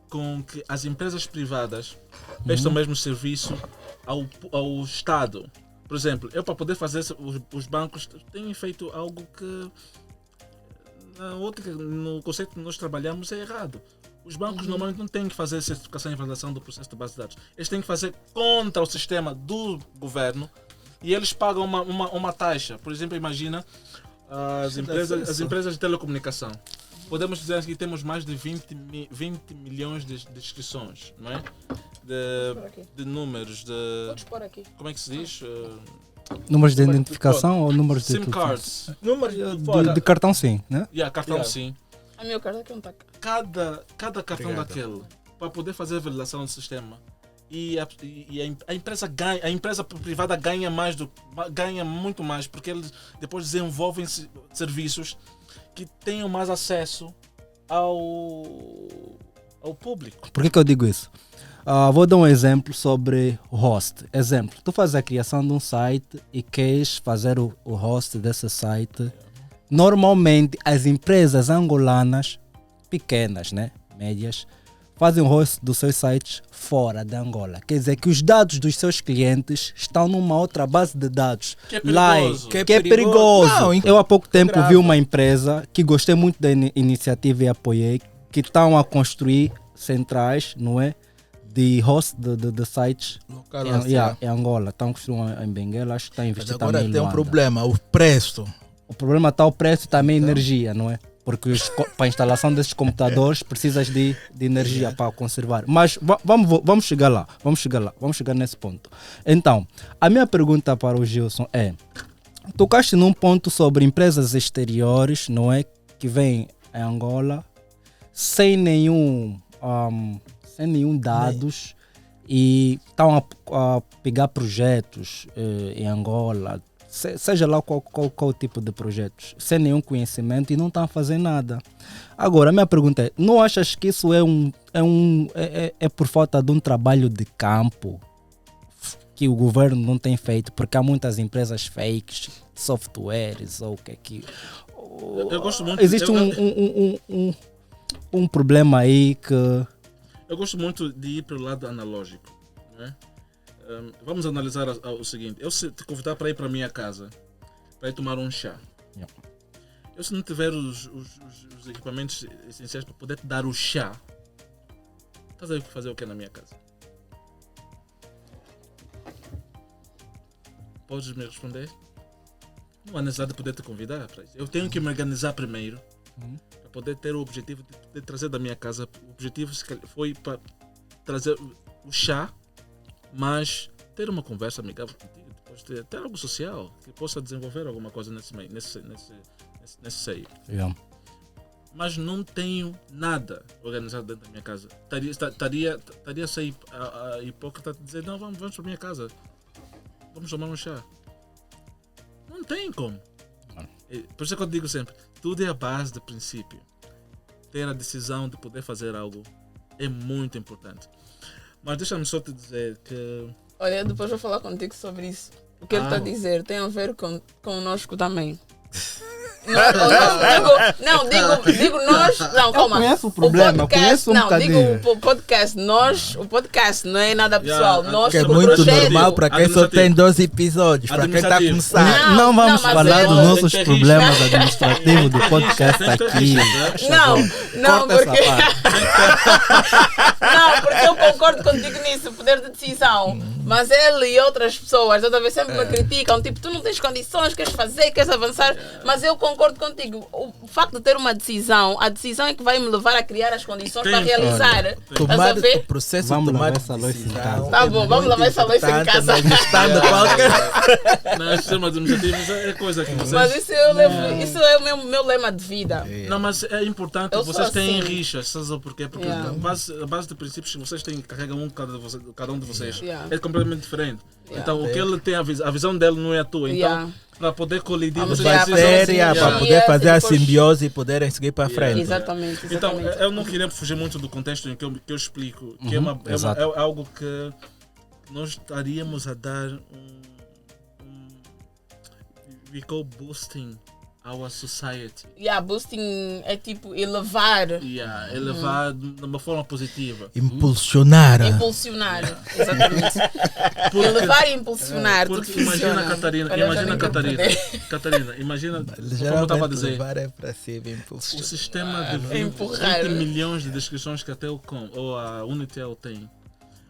com que as empresas privadas prestam mesmo serviço ao Estado. Por exemplo, eu para poder fazer os bancos têm feito algo que no conceito que nós trabalhamos é errado. Os bancos normalmente não têm que fazer certificação e validação do processo de base de dados. Eles têm que fazer contra o sistema do governo e eles pagam uma taxa. Por exemplo, imagina as empresas de telecomunicação. Podemos dizer que temos mais de 20 milhões de inscrições, não é? De números, Podes pôr aqui. como é que se diz? Números de identificação ou números de SIM telefone? cards. Números De cartão sim, né? Cartão Yeah. sim. A meu cartão aqui não está. Cada cartão Obrigado. daquele, para poder fazer a validação do sistema, e a empresa ganha, a empresa privada ganha muito mais, porque eles depois desenvolvem serviços que tenham mais acesso ao público. Por que eu digo isso? Vou dar um exemplo sobre o host. Exemplo, tu fazes a criação de um site e queres fazer o host desse site. Normalmente as empresas angolanas, pequenas, né, médias, fazem o host dos seus sites fora de Angola. Quer dizer que os dados dos seus clientes estão numa outra base de dados. Que é Lá, perigoso. que é perigoso. Não, Eu há pouco tempo grave. vi uma empresa que gostei muito da iniciativa e apoiei, que estão a construir centrais, não é? De host de sites Local, em Angola. Estão a construir em Benguela, acho que está a Mas investir agora também em tem um Luanda. problema, o preço. O problema está o preço e também a energia, não é? Porque para a instalação desses computadores precisas de energia para conservar. Mas vamos chegar lá, vamos chegar nesse ponto. Então, a minha pergunta para o Gilson é: tocaste num ponto sobre empresas exteriores, não é? Que vêm em Angola sem nenhum dados e estão a pegar projetos em Angola, seja lá qual o tipo de projetos, sem nenhum conhecimento e não estão a fazer nada. Agora, a minha pergunta é, não achas que isso é por falta de um trabalho de campo que o governo não tem feito, porque há muitas empresas fakes, softwares ou o que é que... Eu gosto muito... Existe um problema aí que... Eu gosto muito de ir pelo lado analógico, né? Vamos analisar o seguinte. Eu se te convidar para ir para a minha casa, para ir tomar um chá. Yeah. Eu se não tiver os equipamentos essenciais para poder te dar o chá, estás a fazer o que na minha casa? Podes me responder? Não há necessidade de poder te convidar para isso. Eu tenho que me organizar primeiro para poder ter o objetivo de poder trazer da minha casa. O objetivo foi para trazer o chá, mas ter uma conversa amigável contigo, depois ter algo social que possa desenvolver alguma coisa nesse seio. Yeah. Mas não tenho nada organizado dentro da minha casa. Estaria a ser hipócrita de dizer, não, vamos para a minha casa. Vamos tomar um chá. Não tem como. Por isso é que eu digo sempre, tudo é a base do princípio. Ter a decisão de poder fazer algo é muito importante. Mas deixa-me só te dizer que... Olha, depois vou falar contigo sobre isso. O que ele está a dizer tem a ver conosco também. Digo nós. Não, calma. Eu conheço o problema, conheço um bocadinho. Digo o podcast, não é nada pessoal. Nós, que é o muito projeto, normal para quem só tem 12 episódios, para quem está a começar. Não vamos mas falar dos nossos Tem problemas administrativos do podcast aqui. Não, Corta porque... essa parte. Não, porque eu concordo contigo nisso, poder de decisão. Mas ele e outras pessoas, toda vez sempre me criticam, tipo, tu não tens condições, queres fazer, queres avançar. Mas eu concordo contigo. O facto de ter uma decisão, a decisão é que vai me levar a criar as condições para realizar. Estás a ver? O processo Vamos de tomar lavar essa louça em decisão casa. Tá bom, vamos lavar essa louça em casa. Não, sistemas administrativos é coisa que vocês... Mas isso é o meu lema de vida. Não, mas é importante, Eu sou vocês têm assim. rixas, sabes o porquê? Porque Yeah. a base de princípios que vocês têm, carregam cada um de vocês, Yeah. é completamente diferente. Yeah. Então, o que ele tem, a visão dele não é a tua. Então, Yeah. para poder colidir, Vamos vocês lá, precisam... Matéria para Yeah. poder fazer a Depois- simbiose e poderem seguir para frente. Exatamente. Então, eu não queria fugir muito do contexto em que eu explico, que exato. é algo que nós estaríamos a dar we call boosting our society. Boosting é tipo elevar, Elevar de uma forma positiva. Impulsionar. impulsionar. Exatamente. Elevar e impulsionar. Tudo Porque imagina, funciona. Catarina, Olha, já nem estou a perder. Catarina, imagina, como eu Geralmente estava a dizer, levar é para cima, o impulsionar. sistema de 20 Empurrar. milhões de descrições que a Telcom ou a Unitel tem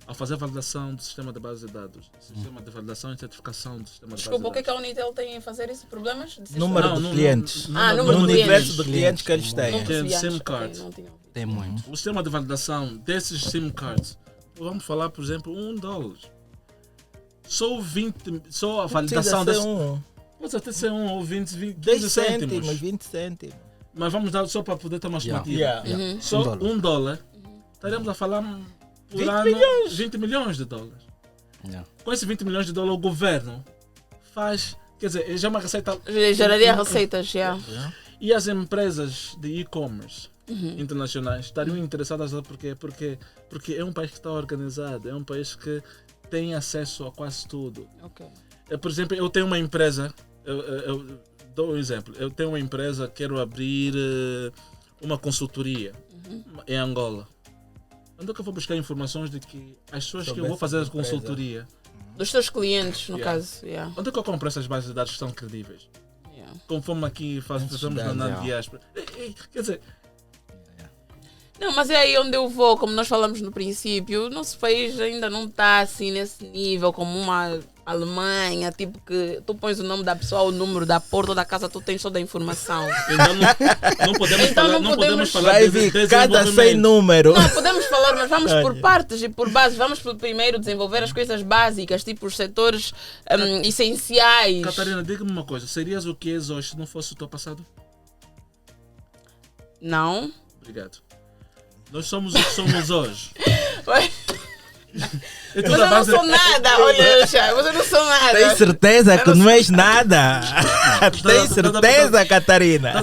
ao fazer a validação do sistema de base de dados, sistema de validação e certificação do sistema de Desculpa, o base que de é que a Unitel tem a fazer isso? Problemas? De Número sistema? de clientes. número No de universo clientes. de clientes que eles Não têm. percebi, SIM acho. card. Ok, não tinha ouvido. Tem muito. O sistema de validação desses SIM cards, vamos falar, por exemplo, $1. Só a validação Precisa ser desse. Pode até ser 1 ou 20, 10 15 cêntimos, cêntimos. 20 cêntimos. Mas vamos dar só para poder ter uma estimativa. Yeah. Só $1. $1, estaremos a falar por 20 ano milhões. 20 milhões de dólares. Yeah. Com esses 20 milhões de dólares, o governo faz, quer dizer, já é uma receita. Geraria receitas, já. E as empresas de e-commerce internacionais estariam interessadas porque é um país que está organizado, é um país que tem acesso a quase tudo. Ok. Por exemplo, eu tenho uma empresa, eu dou um exemplo, eu tenho uma empresa, quero abrir uma consultoria em Angola. Onde é que eu vou buscar informações de que as pessoas que eu vou fazer a consultoria, Dos teus clientes, no Yeah. caso. Yeah. onde é que eu compro essas bases de dados que são credíveis? Yeah. Conforme aqui fazemos na yeah. diáspora. Quer dizer, Não, mas é aí onde eu vou, como nós falamos no princípio, o nosso país ainda não está assim nesse nível como uma Alemanha, tipo que tu pões o nome da pessoa, o número da porta ou da casa, tu tens toda a informação. então não podemos Então falar, não podemos- falar Vai de vir cada 100 desenvolvimento. número. Não, podemos falar, mas vamos por partes e por bases. Vamos primeiro desenvolver as coisas básicas, tipo os setores essenciais. Catarina, diga-me uma coisa, serias o que és hoje se não fosse o teu passado? Não. Obrigado. Nós somos o que somos hoje. É Mas eu não sou nada, olha, já, mas eu não sou nada. Tem certeza que não és nada? Tem certeza, Catarina?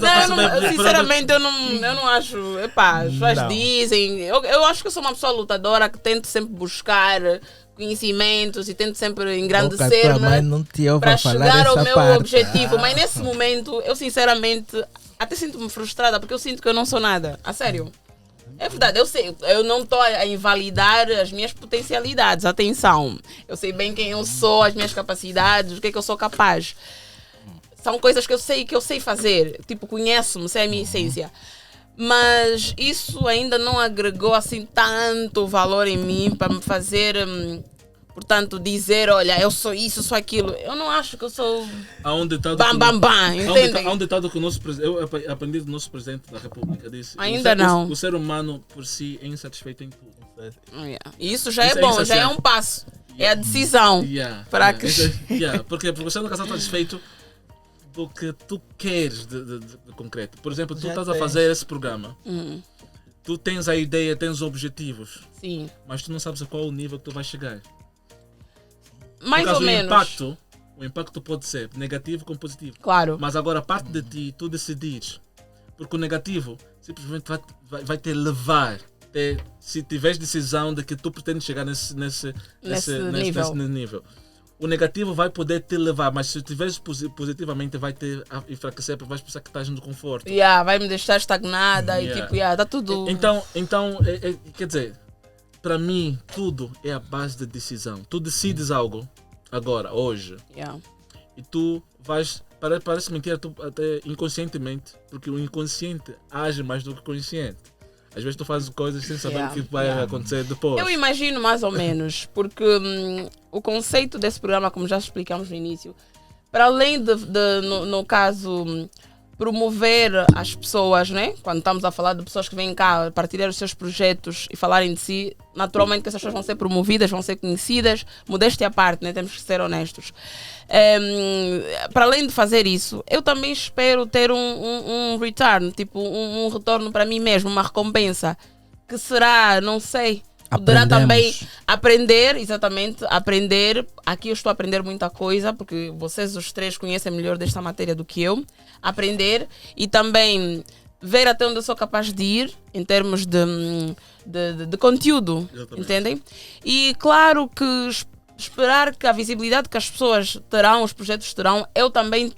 Sinceramente, eu não acho. Epá, as pessoas dizem. Eu acho que eu sou uma pessoa lutadora que tento sempre buscar conhecimentos e tento sempre engrandecer-me para chegar ao meu objetivo. Mas nesse momento, eu sinceramente até sinto-me frustrada porque eu sinto que eu não sou nada. A sério. É verdade, eu sei, eu não estou a invalidar as minhas potencialidades, atenção. Eu sei bem quem eu sou, as minhas capacidades, o que é que eu sou capaz. São coisas que eu sei fazer, tipo, conheço-me, sei a minha essência. Mas isso ainda não agregou assim tanto valor em mim para me fazer, portanto, dizer, olha, eu sou isso, eu sou aquilo. Eu não acho que eu sou entende? Há um ditado que eu aprendi do nosso presidente da República, disse, ainda não. O ser humano por si é insatisfeito em tudo. Isso já é bom, já é um passo. É a decisão para que... Porque você nunca está satisfeito do que tu queres de concreto. Por exemplo, tu estás a fazer esse programa. Tu tens a ideia, tens objetivos. Sim. Mas tu não sabes a qual o nível que tu vais chegar. Mais ou menos. O impacto pode ser negativo como positivo. Claro. Mas agora, a parte de ti, tu decidires. Porque o negativo simplesmente vai te levar. Se tiveres decisão de que tu pretendes chegar nesse nível. O negativo vai poder te levar, mas se tiveres positivamente vai te enfraquecer porque vais pensar que estás no conforto. Vai me deixar estagnada e tipo, está tudo... Então quer dizer, para mim, tudo é a base de decisão. Tu decides algo agora, hoje, e tu vais, parece mentira, até inconscientemente, porque o inconsciente age mais do que o consciente. Às vezes tu fazes coisas sem saber o que vai acontecer depois. Eu imagino mais ou menos, porque o conceito desse programa, como já explicamos no início, para além de no caso, promover as pessoas, né? Quando estamos a falar de pessoas que vêm cá partilhar os seus projetos e falarem de si, naturalmente que essas pessoas vão ser promovidas, vão ser conhecidas, modéstia à parte, né? Temos que ser honestos. Para além de fazer isso, eu também espero ter um return, tipo um retorno para mim mesmo, uma recompensa, que será, não sei, poderá também aprender, aprender. Aqui eu estou a aprender muita coisa, porque vocês os três conhecem melhor desta matéria do que eu. Aprender e também ver até onde eu sou capaz de ir em termos de conteúdo, entendem? E claro que esperar que a visibilidade que as pessoas terão, os projetos terão, eu também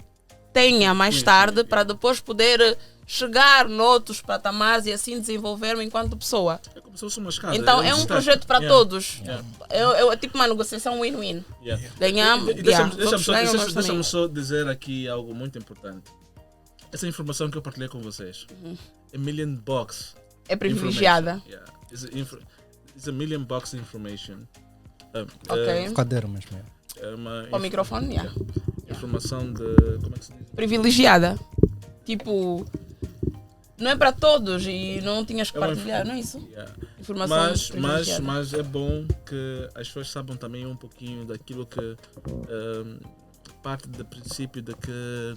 tenha mais tarde para depois poder chegar noutros patamares e assim desenvolver-me enquanto pessoa. É como se fosse uma escada. Então é um projeto para todos. É tipo uma negociação win-win. Ganhamos. Deixa-me só dizer aqui algo muito importante. Essa informação que eu partilhei com vocês é million box. É privilegiada. It's a million box information. Ok. Cadeira mesmo. O microfone, informação de... Como é que se diz? Privilegiada. Tipo... Não é para todos e não tinhas que partilhar, não é isso? Informação privilegiada. Mas é bom que as pessoas saibam também um pouquinho daquilo que parte do princípio de que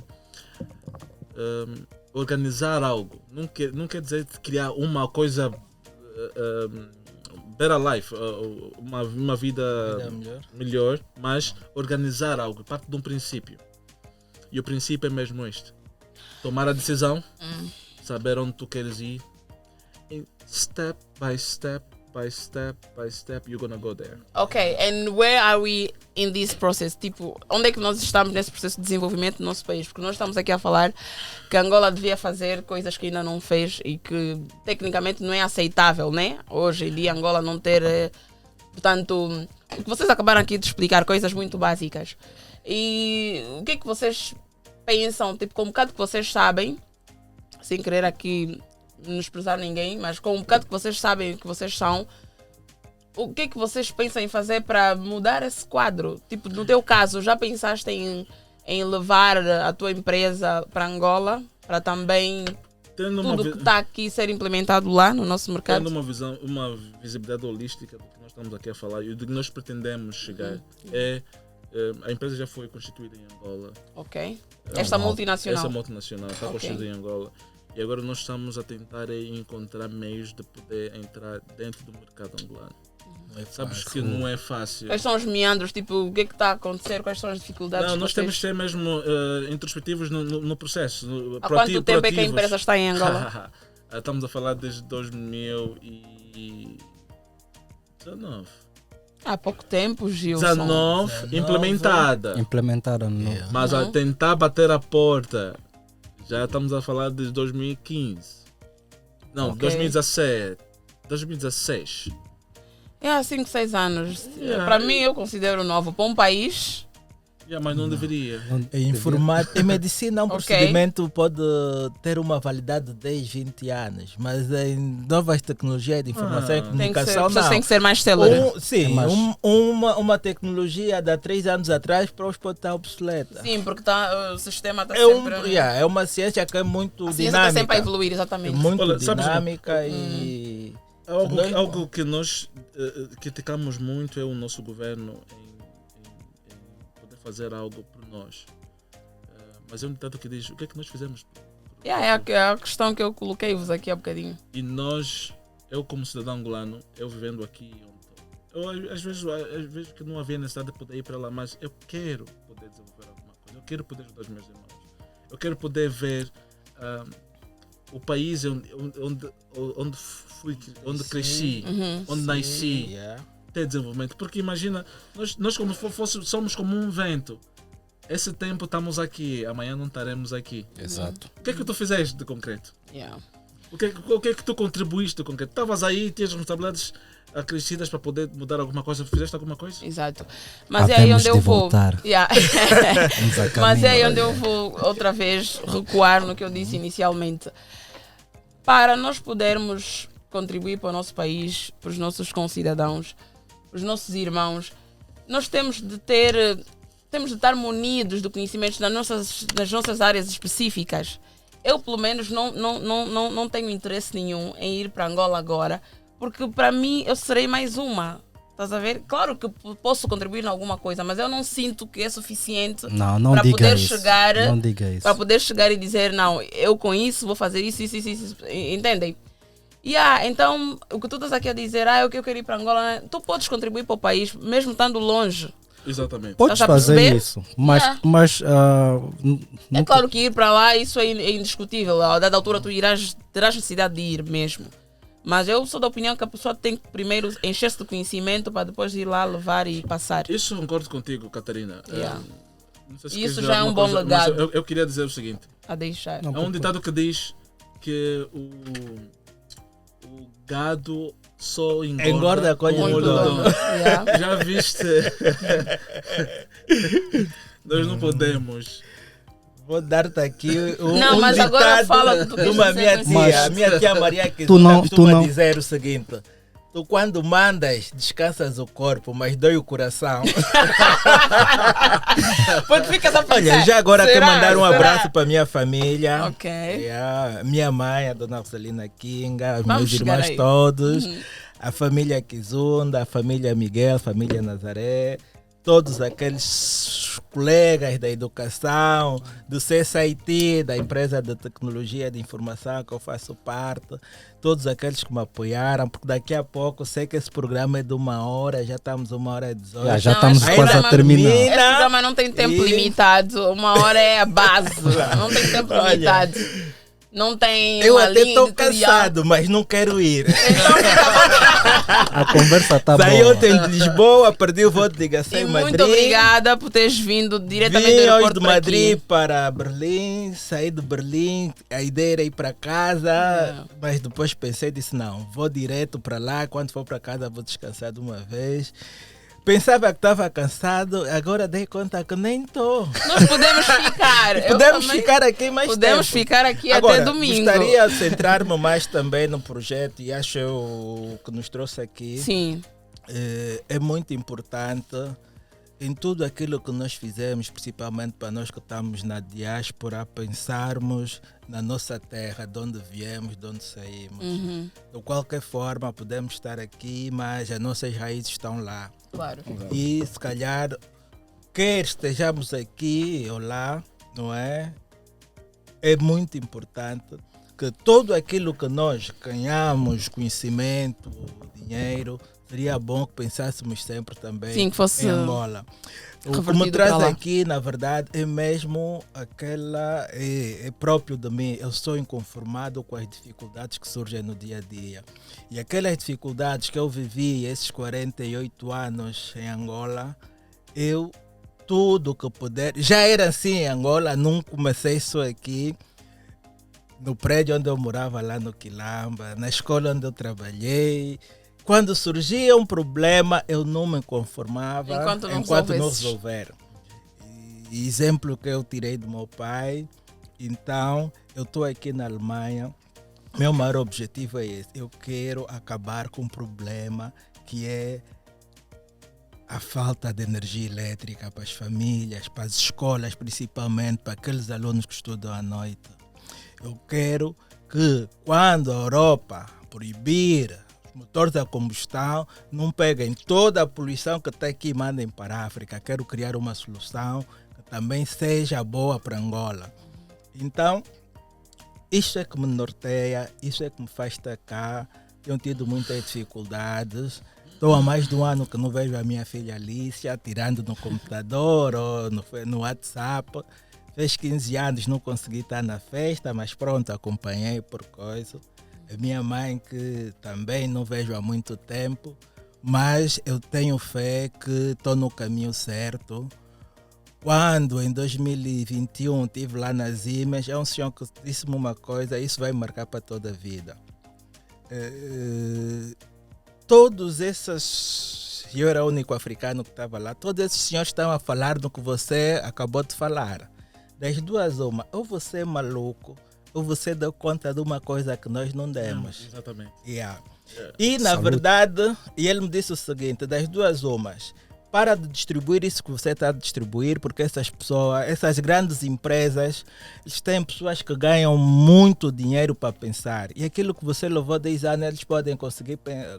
organizar algo não quer dizer criar uma coisa better life, uma vida melhor, mas organizar algo parte de um princípio. E o princípio é mesmo este: tomar a decisão, saber onde tu queres ir, and step by step, you're gonna go there. Ok, and where are we in this process? Tipo, onde é que nós estamos nesse processo de desenvolvimento do nosso país? Porque nós estamos aqui a falar que Angola devia fazer coisas que ainda não fez e que tecnicamente não é aceitável, né? Hoje em dia Angola não ter, portanto, o que vocês acabaram aqui de explicar, coisas muito básicas. E o que é que vocês pensam, tipo, com um bocado que vocês sabem, sem querer aqui menosprezar ninguém, mas com um bocado que vocês sabem que vocês são, o que é que vocês pensam em fazer para mudar esse quadro? Tipo, no teu caso, já pensaste em levar a tua empresa para Angola, para também tudo que está aqui ser implementado lá no nosso mercado? Tendo uma visibilidade holística do que nós estamos aqui a falar e do que nós pretendemos chegar, a empresa já foi constituída em Angola. Ok. Esta multinacional? Essa multinacional está constituída em Angola. E agora nós estamos a tentar encontrar meios de poder entrar dentro do mercado angolano. Não é Sabes fácil. que não é fácil. Quais são os meandros? Tipo, o que é que está a acontecer? Quais são as dificuldades? Não, que nós vocês- temos que ser mesmo introspectivos no processo. Há quanto tempo é que a empresa está em Angola? Estamos a falar desde 2019. Há pouco tempo, Gilson. 19 implementada. Implementaram no. Yeah. Mas a tentar bater a porta, já estamos a falar de 2015. Não, Ok. 2017. 2016. É há 5, 6 anos. Yeah. Para mim, eu considero novo. Para um país, Mas não deveria. Em medicina, um Ok. procedimento pode ter uma validade de 10, 20 anos, mas em novas tecnologias de informação e tem que ser, comunicação, vocês não. têm que ser mais célere. Sim, É mais- uma tecnologia de há 3 anos atrás para hoje pode estar obsoleta. Sim, porque o sistema está É, sempre... é uma ciência que é muito a ciência está sempre a dinâmica. evoluir, É exatamente. muito Olha, sabes, dinâmica e... Algo que nós criticamos muito é o nosso governo em poder fazer algo por nós. Mas é um ditado que diz: o que é que nós fizemos? É a questão que eu coloquei-vos aqui há bocadinho. E nós, eu como cidadão angolano, eu vivendo aqui, às vezes que não havia necessidade de poder ir para lá, mas eu quero poder desenvolver alguma coisa, eu quero poder ajudar os meus irmãos, eu quero poder ver o país onde cresci, onde nasci, Yeah. ter desenvolvimento. Porque imagina, nós como somos como um vento. Esse tempo estamos aqui, amanhã não estaremos aqui. Exato. O que é que tu fizeste de concreto? Yeah. O que é que tu contribuíste de concreto? Estavas aí, tinhas responsabilidades acrescidas para poder mudar alguma coisa. Fizeste alguma coisa? Exato. Mas é aí Havemos onde eu de vou. voltar. Yeah. Vamos a Mas é aí caminho. onde eu vou outra vez recuar no que eu disse inicialmente. Para nós podermos contribuir para o nosso país, para os nossos concidadãos, para os nossos irmãos, nós temos de estar munidos de conhecimentos nas nossas áreas específicas. Eu, pelo menos, não tenho interesse nenhum em ir para Angola agora, porque para mim eu serei mais uma. Estás a ver? Claro que posso contribuir em alguma coisa, mas eu não sinto que é suficiente Não para diga poder isso. chegar, Não diga isso. para poder chegar e dizer, não, eu com isso vou fazer isso. Entendem? Então, o que tu estás aqui a dizer, eu quero ir para Angola, né? Tu podes contribuir para o país, mesmo estando longe. Exatamente. Podes Estás a fazer perceber? isso, mas, Yeah. mas É claro que ir para lá, isso é indiscutível. A dada altura tu terás necessidade de ir mesmo. Mas eu sou da opinião que a pessoa tem que primeiro encher-se de conhecimento para depois ir lá levar e passar. Isso eu concordo contigo, Catarina. Yeah. Não sei se Isso queres já dizer é um alguma bom coisa, mas legado. eu queria dizer o seguinte. A deixar. Não, Há um ditado que diz que o gado só Engorda com com o o olho do dono. dono. Yeah. Já viste? Nós não podemos. Vou dar-te aqui Não, mas agora fala o que tu de queres uma dizer minha com tia. isso. A minha tia Maria que Tu não- costuma dizer o seguinte: tu quando mandas, descansas o corpo, mas dói o coração. Porque ficas a pensar. Olha, já agora quero será? mandar um Será? abraço para minha família. Ok. Yeah, minha mãe, a dona Rosalina Kinga, os Vamos meus chegar irmãos aí. todos, a família Kizunda, a família Miguel, a família Nazaré, todos aqueles colegas da educação, do CSIT, da empresa de tecnologia de informação que eu faço parte, todos aqueles que me apoiaram, porque daqui a pouco sei que esse programa é de 1 hora, já estamos 1h18. Já Não, estamos esse quase a programa- terminar. Esse programa não tem tempo E- limitado. 1 hora é a base. Não tem tempo Olha, limitado. Não tem Eu uma até linha estou editorial. cansado, mas não quero ir. Então fica A conversa está boa. Saí ontem de Lisboa, perdi o voo de ligação E em Madrid. muito obrigada por teres vindo diretamente Vim do hoje aeroporto de para Madrid aqui. para Berlim, saí de Berlim, a ideia era ir para casa, mas depois pensei e disse não, vou direto para lá, quando for para casa vou descansar de uma vez. Pensava que estava cansado, agora dei conta que nem estou. Nós podemos ficar. Eu Podemos também- ficar aqui mais Podemos tempo. ficar aqui Agora, até domingo. gostaria de centrar-me mais também no projeto e acho que nos trouxe aqui. Sim. É muito importante em tudo aquilo que nós fizemos, principalmente para nós que estamos na diáspora, pensarmos na nossa terra, de onde viemos, de onde saímos. Uhum. De qualquer forma, podemos estar aqui, mas as nossas raízes estão lá. Claro. E se calhar, quer estejamos aqui ou lá, não é? É muito importante que tudo aquilo que nós ganhamos, conhecimento, dinheiro, seria bom que pensássemos sempre também Sim, que fosse em Angola. O que revertido me traz para lá. aqui, na verdade, é mesmo aquela, é próprio de mim. Eu sou inconformado com as dificuldades que surgem no dia a dia. E aquelas dificuldades que eu vivi esses 48 anos em Angola, eu, tudo que puder, já era assim em Angola, não comecei só aqui, no prédio onde eu morava lá no Quilamba, na escola onde eu trabalhei. Quando surgia um problema, eu não me conformava enquanto não resolver. E exemplo que eu tirei do meu pai, então eu estou aqui na Alemanha, meu maior objetivo é esse, eu quero acabar com um problema que é a falta de energia elétrica para as famílias, para as escolas principalmente, para aqueles alunos que estudam à noite. Eu quero que quando a Europa proibir motores a combustão, não peguem toda a poluição que está aqui e mandem para a África. Quero criar uma solução que também seja boa para Angola. Então, isto é que me norteia, isso é que me faz estar cá. Tenho tido muitas dificuldades. Estou há mais de um ano que não vejo a minha filha Alicia, tirando no computador ou no WhatsApp. Fez 15 anos, não consegui estar na festa, mas pronto, acompanhei por coisa. A minha mãe, que também não vejo há muito tempo, mas eu tenho fé que estou no caminho certo. Quando em 2021 estive lá nas IMES, é um senhor que disse-me uma coisa, isso vai marcar para toda a vida. Todos esses, eu era o único africano que estava lá, todos esses senhores estavam a falar do que você acabou de falar. Das duas uma, ou você é maluco, ou você deu conta de uma coisa que nós não demos. Exatamente. Yeah. E na verdade, e ele me disse o seguinte, das duas umas, para de distribuir isso que você está a distribuir, porque essas pessoas, essas grandes empresas, eles têm pessoas que ganham muito dinheiro para pensar. E aquilo que você levou 10 anos, eles podem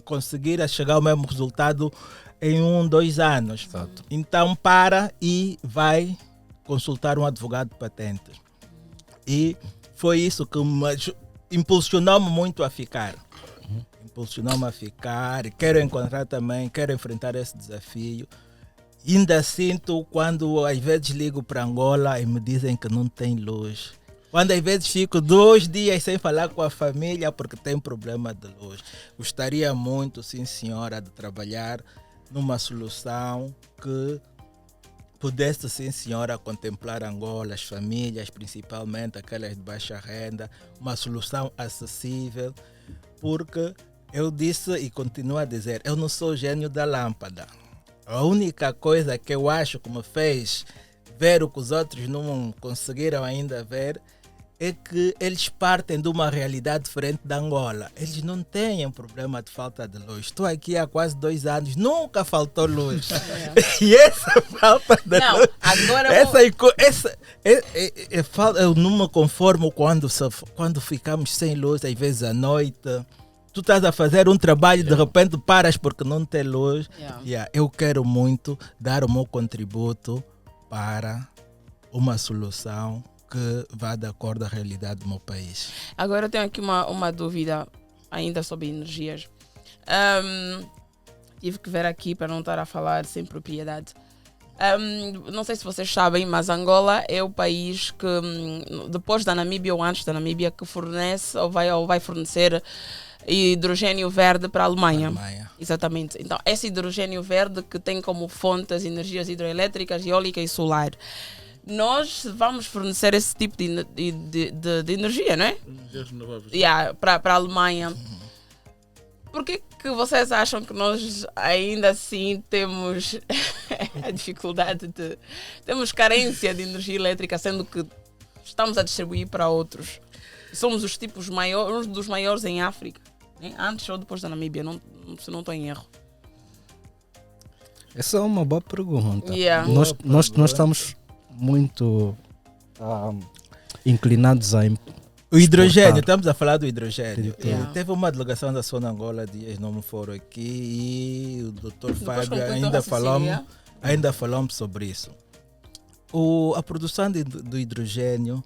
conseguir chegar ao mesmo resultado em 1, 2 anos. Exato. Então para e vai consultar um advogado de patentes. E foi isso que me impulsionou-me muito a ficar. Impulsionou-me a ficar. Quero encontrar também, quero enfrentar esse desafio. Ainda sinto quando às vezes ligo para Angola e me dizem que não tem luz. Quando às vezes fico 2 dias sem falar com a família porque tem problema de luz. Gostaria muito, sim senhora, de trabalhar numa solução que pudesse, sim senhora, contemplar Angola, as famílias, principalmente aquelas de baixa renda, uma solução acessível, porque eu disse e continuo a dizer, eu não sou gênio da lâmpada. A única coisa que eu acho que me fez ver o que os outros não conseguiram ainda ver é que eles partem de uma realidade diferente da Angola. Eles não têm problema de falta de luz. Estou aqui há quase 2 anos, nunca faltou luz. E essa falta de luz... Agora eu não me conformo quando ficamos sem luz, às vezes à noite. Tu estás a fazer um trabalho, de repente paras porque não tem luz. Eu quero muito dar o meu contributo para uma solução que vá de acordo à realidade do meu país. Agora eu tenho aqui uma dúvida ainda sobre energias. Tive que ver aqui para não estar a falar sem propriedade. Não sei se vocês sabem, mas Angola é o país que, depois da Namíbia ou antes da Namíbia, que fornece ou vai fornecer hidrogênio verde para a Alemanha. Exatamente. Então, esse hidrogênio verde que tem como fonte as energias hidroelétricas, eólica e solar. Nós vamos fornecer esse tipo de energia, não é? Energias renováveis. Para a Alemanha. Por que vocês acham que nós ainda assim temos a dificuldade temos carência de energia elétrica, sendo que estamos a distribuir para outros? Somos os tipos maiores, um dos maiores em África, né? Antes ou depois da Namíbia, se não estou em erro. Essa é uma boa pergunta. Nós estamos muito inclinados a o hidrogênio, estamos a falar do hidrogênio. Yeah. Teve uma delegação da Sona Angola dias não me foram aqui e o Dr. Fábio ainda falou sobre isso. A produção do hidrogênio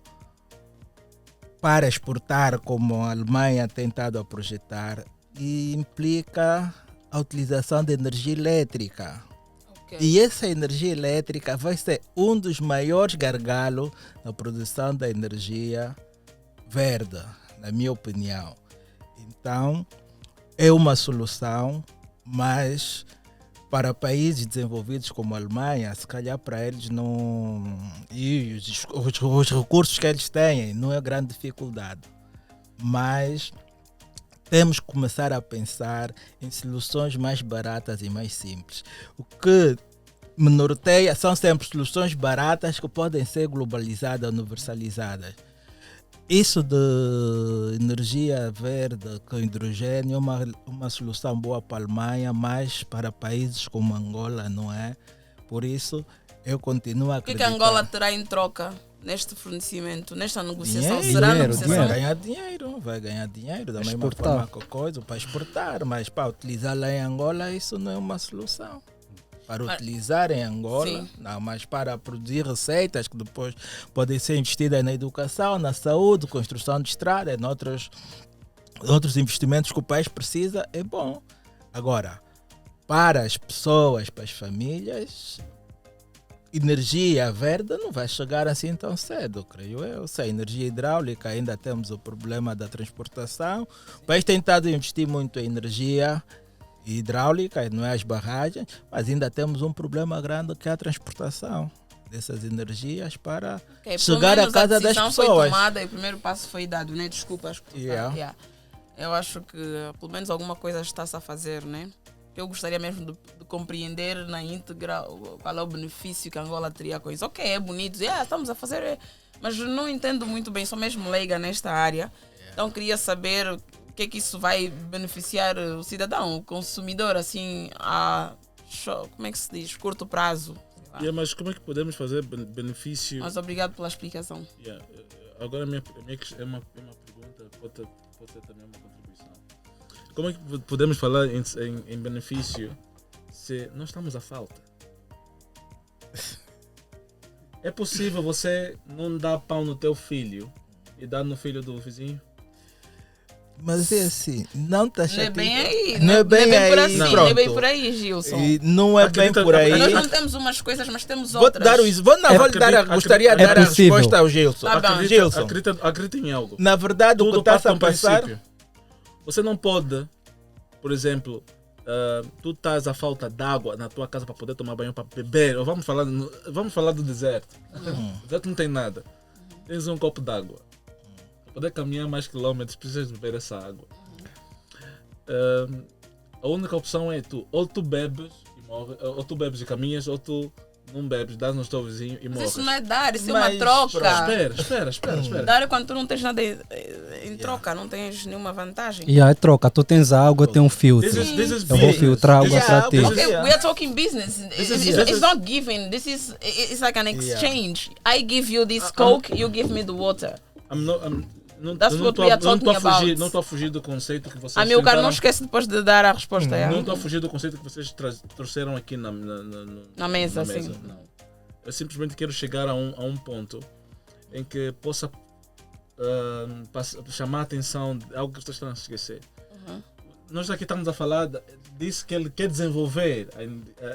para exportar, como a Alemanha tem tentado a projetar, implica a utilização de energia elétrica. Ok. E essa energia elétrica vai ser um dos maiores gargalos na produção da energia verde, na minha opinião. Então, é uma solução, mas para países desenvolvidos como a Alemanha, se calhar para eles não... E os recursos que eles têm não é grande dificuldade. Mas temos que começar a pensar em soluções mais baratas e mais simples. O que me norteia são sempre soluções baratas que podem ser globalizadas, universalizadas. Isso de energia verde com hidrogênio é uma solução boa para a Alemanha, mas para países como Angola não é. Por isso, eu continuo a O que acreditar. a Angola terá em troca neste fornecimento, nesta negociação? Dinheiro, Será dinheiro, negociação? Vai ganhar dinheiro da mesma Exportar. forma que coisa para exportar, mas para utilizar lá em Angola isso não é uma solução. Para utilizar em Angola, Sim. não, mas para produzir receitas que depois podem ser investidas na educação, na saúde, construção de estrada, em outros investimentos que o país precisa, é bom. Agora, para as pessoas, para as famílias, energia verde não vai chegar assim tão cedo, creio eu. Se a energia hidráulica ainda temos o problema da transportação, o país tem tentado investir muito em energia hidráulica, não é as barragens, mas ainda temos um problema grande que é a transportação dessas energias para Ok, chegar pelo à casa menos das a decisão foi pessoas. tomada e o primeiro passo foi dado, né? Desculpa, acho que Yeah. Eu acho que pelo menos alguma coisa está-se a fazer, né? Eu gostaria mesmo de compreender na íntegra qual é o benefício que a Angola teria com isso. Ok, é bonito, estamos a fazer, mas não entendo muito bem, sou mesmo leiga nesta área. Então queria saber o que é que isso vai beneficiar o cidadão, o consumidor, assim, como é que se diz? Curto prazo. sei lá. Mas como é que podemos fazer benefício? Mas obrigado pela explicação. Agora a minha é uma pergunta, pode ser também uma contribuição. Como é que podemos falar em benefício se nós estamos à falta? É possível você não dar pão no teu filho e dar no filho do vizinho? Mas é assim, não está Não é bem aí. Não é bem por aí, assim, não é pronto. bem por aí, Gilson. E não é bem Acredita- por aí. Nós não temos umas coisas, mas temos Vou outras. dar isso. Gostaria de É dar a possível. resposta ao Gilson. Tá bom. Gilson, Acredita em algo. na verdade, o que Tudo está parte a de um passar. princípio. Você não pode, por exemplo, tu estás à falta de água na tua casa para poder tomar banho, para beber. Ou vamos falar do deserto. O deserto não tem nada. Tens um copo de água. Para poder caminhar mais quilómetros, precisas beber essa água. A única opção é ou tu bebes e morres, ou tu bebes e caminhas, ou tu não bebes, dás no teu vizinho e Mas morres. isso não é dar, isso é Mas, uma troca. Espera. Dar é quando tu não tens nada em troca, não tens nenhuma vantagem. E aí troca, tu tens a água, eu tenho um filtro. This is Eu vou business. filtrar água Yeah, para ti. okay. Okay, Yeah. we are talking business. It's not giving. It's like an exchange. I give you this Coke, you give me the water. That's what we are talking about. Não estou a fugir do conceito que vocês Amilcar, não tentaram- esquece depois de dar a resposta. Não estou a fugir do conceito que vocês trouxeram aqui na mesa, sim. Não. Eu simplesmente quero chegar a um ponto em que possa chamar a atenção de algo que vocês estão a esquecer. Nós aqui estamos a falar disso que ele quer desenvolver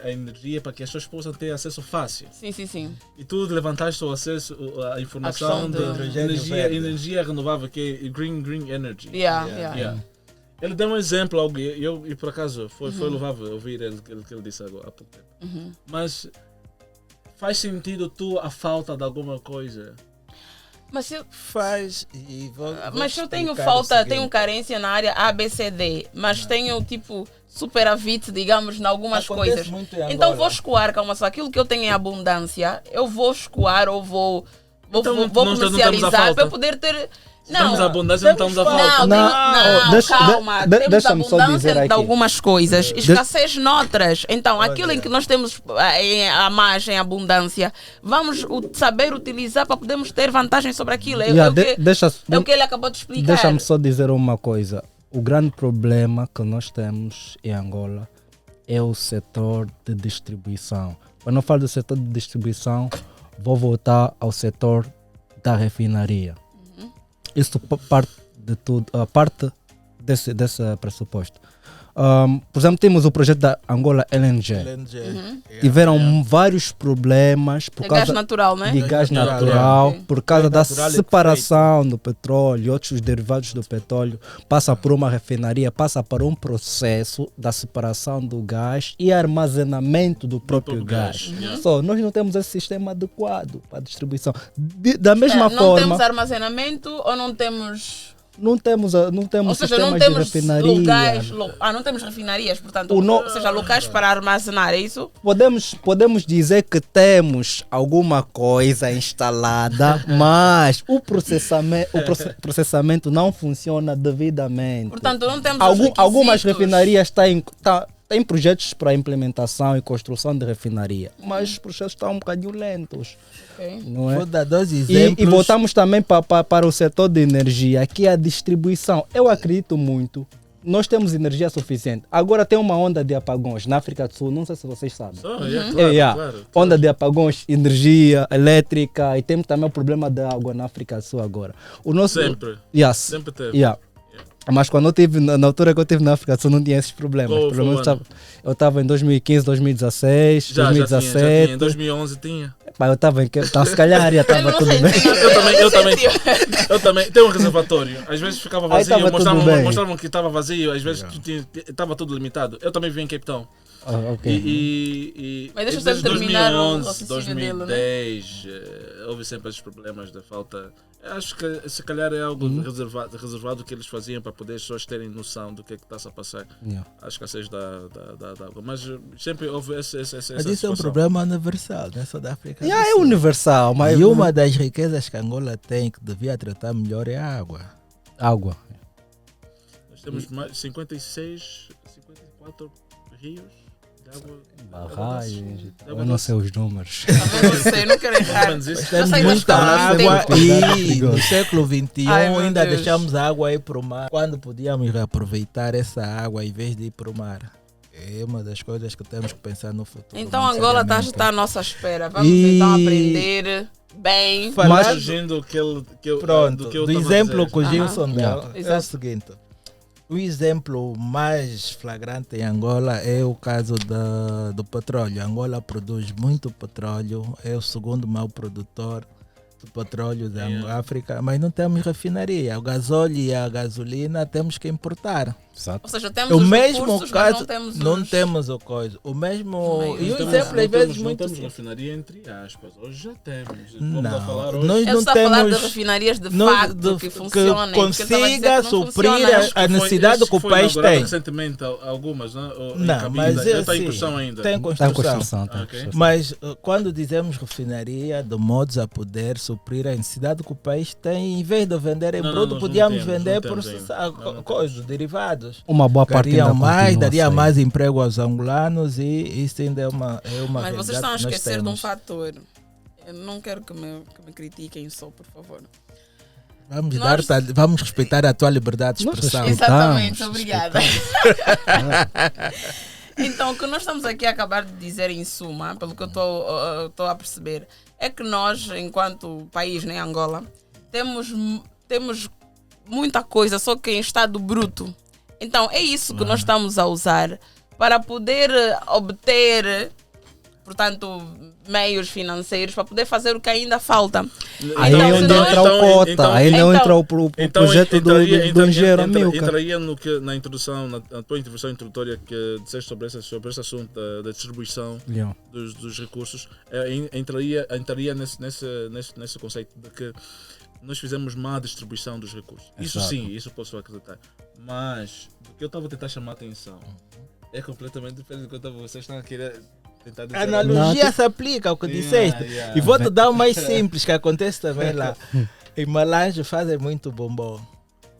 a energia para que as pessoas possam ter acesso fácil. Sim. E tu levantaste o acesso à informação questão de do hidrogênio verde. energia renovável, que é green energy. Yeah. Ele deu um exemplo, algo, e por acaso foi louvável ouvir o que ele disse agora há pouco tempo. Mas faz sentido a falta de alguma coisa? Mas eu Faz e vou Mas eu tenho explicar o falta, seguinte. tenho carência na área A, B, C, D, mas tenho tipo superávit, digamos, em algumas Acontece coisas. muito em Então Angola. vou escoar, calma só, aquilo que eu tenho em abundância, eu vou escoar ou vou Então, vou nós não estamos à comercializar falta. para eu poder ter. Estamos à abundância, não estamos à falta. Não, Calma, temos deixa-me só abundância dizer de aqui. algumas coisas, escassez noutras. Então, aquilo em que nós temos a mais em abundância, vamos saber utilizar para podermos ter vantagem sobre aquilo. É o que ele acabou de explicar. Deixa-me só dizer uma coisa. O grande problema que nós temos em Angola é o setor de distribuição. Quando eu falo do setor de distribuição, vou voltar ao setor da refinaria. Isso parte de tudo, parte desse pressuposto. Por exemplo, temos o projeto da Angola LNG. Tiveram vários problemas por É causa gás natural, não é? de gás Natural, natural, ok. por causa da natural é separação do petróleo e outros derivados do petróleo. Passa por uma refinaria, passa por um processo da separação do gás e armazenamento do próprio gás. Só nós não temos esse sistema adequado para a distribuição. Da mesma Não forma, temos armazenamento ou não temos... não temos Ou seja, não sistemas de temos refinaria. lugares, não temos refinarias, portanto, ou seja, locais para armazenar, é isso? Podemos dizer que temos alguma coisa instalada, mas o processamento não funciona devidamente. Portanto, não temos os Algumas requisitos. refinarias têm projetos para implementação e construção de refinaria, mas os processos estão um bocadinho lentos. Ok. Não é? Vou dar 2 exemplos. E voltamos também para o setor de energia, que é a distribuição. Eu acredito muito. Nós temos energia suficiente. Agora tem uma onda de apagões na África do Sul, não sei se vocês sabem. Claro. Onda de apagões, energia elétrica, e temos também o problema da água na África do Sul agora. O nosso, Sempre. Yes. Sempre teve. Yeah. Mas quando eu tive, na altura que eu tive na África do Sul, não tinha esses problemas. Qual Pelo menos foi o ano? eu estava em 2015, 2016, Já 2017. tinha. Em 2011 tinha. Pá, eu estava então, se calhar já estava tudo bem. Eu também. Tem um reservatório. Às vezes ficava Aí vazio. tava tudo bem. Mostravam que estava vazio. Às vezes estava tudo limitado. Eu também vim em Cape Town. Mas deixa eu desde sempre terminar o 2011, raciocínio dele, né? 2010, houve sempre esses problemas da falta. Acho que se calhar é algo reservado que eles faziam para poder as pessoas terem noção do que é que está-se a passar. A escassez da água. Mas sempre houve essa Mas isso é um situação. problema universal, não é só da África do É Sul. universal, mas E uma das riquezas que Angola tem, que devia tratar melhor, é a água. água. Nós temos mais 54 rios de água. Barragens, eu não sei os números. Eu não quero errar. Mas isso- Eu Temos sei das muita palavras, água tempo. e no século XXI Ai, meu ainda Deus. deixamos a água ir para o mar. Quando podíamos reaproveitar essa água em vez de ir para o mar? É uma das coisas que temos que pensar no futuro. Então muito Angola seriamente. está à nossa espera. Vamos E- então aprender bem. Falando- Surgindo Pronto, do que eu do tava a exemplo dizer. que o Gilson deu, é o Exato. seguinte. O exemplo mais flagrante em Angola é o caso do petróleo. Angola produz muito petróleo, é o segundo maior produtor de petróleo da África, mas não temos refinaria. O gasóleo e a gasolina temos que importar. Exato. Ou seja, temos O os mesmo recursos, caso, mas não temos não os... temos o coisa. O mesmo. Meios. E Não o temos- exemplo não às vezes temos- muito Não temos simples. refinaria entre aspas. Hoje já temos. Não, Vamos a falar hoje. nós Eu não estou a falar de temos. refinarias de não- facto de- que funcionem. porque ele estava a dizer consiga que não suprir funciona. a necessidade que o foi país inaugurado tem. recentemente algumas, não? Ou em Não, Cabinda. mas Já está em assim, construção ainda. tem Está em construção. construção. tá em Ok. construção. Mas quando dizemos refinaria, de modos a poder suprir a necessidade que o país tem, em vez de vender em Não, bruto, nós podíamos não temos, vender não temos processar ainda. Não coisas, derivados. Uma boa parte ainda Daria mais, continua daria a sair. mais emprego aos angolanos e isso ainda é uma Mas vocês estão a realidade que nós esquecer de um temos. fator. Eu não quero que me critiquem só, por favor. Vamos, vamos respeitar a tua liberdade de Nós expressão. respeitamos. Exatamente, obrigada. Então, o que nós estamos aqui a acabar de dizer em suma, pelo que eu estou a perceber, é que nós, enquanto país, né, Angola, temos muita coisa, só que em estado bruto. Então, é isso que nós estamos a usar para poder obter, portanto, meios financeiros para poder fazer o que ainda falta. Aí Então, é se onde nós- entra o cota, então- aí então- não entra o projeto do engenheiro Amilcar. Entraria no que, na introdução, na tua intervenção introdutória que disseste sobre esse assunto da distribuição Yeah. dos recursos, entraria nesse conceito de que nós fizemos má distribuição dos recursos. Isso Exato. sim, isso posso acreditar. Mas o que eu estava a tentar chamar a atenção é completamente diferente do que vocês estão a querer tentar dizer. A analogia Não, se aplica ao que Yeah, disseste. yeah. E vou-te dar o mais simples que acontece também lá. Em Malange fazem muito bombom.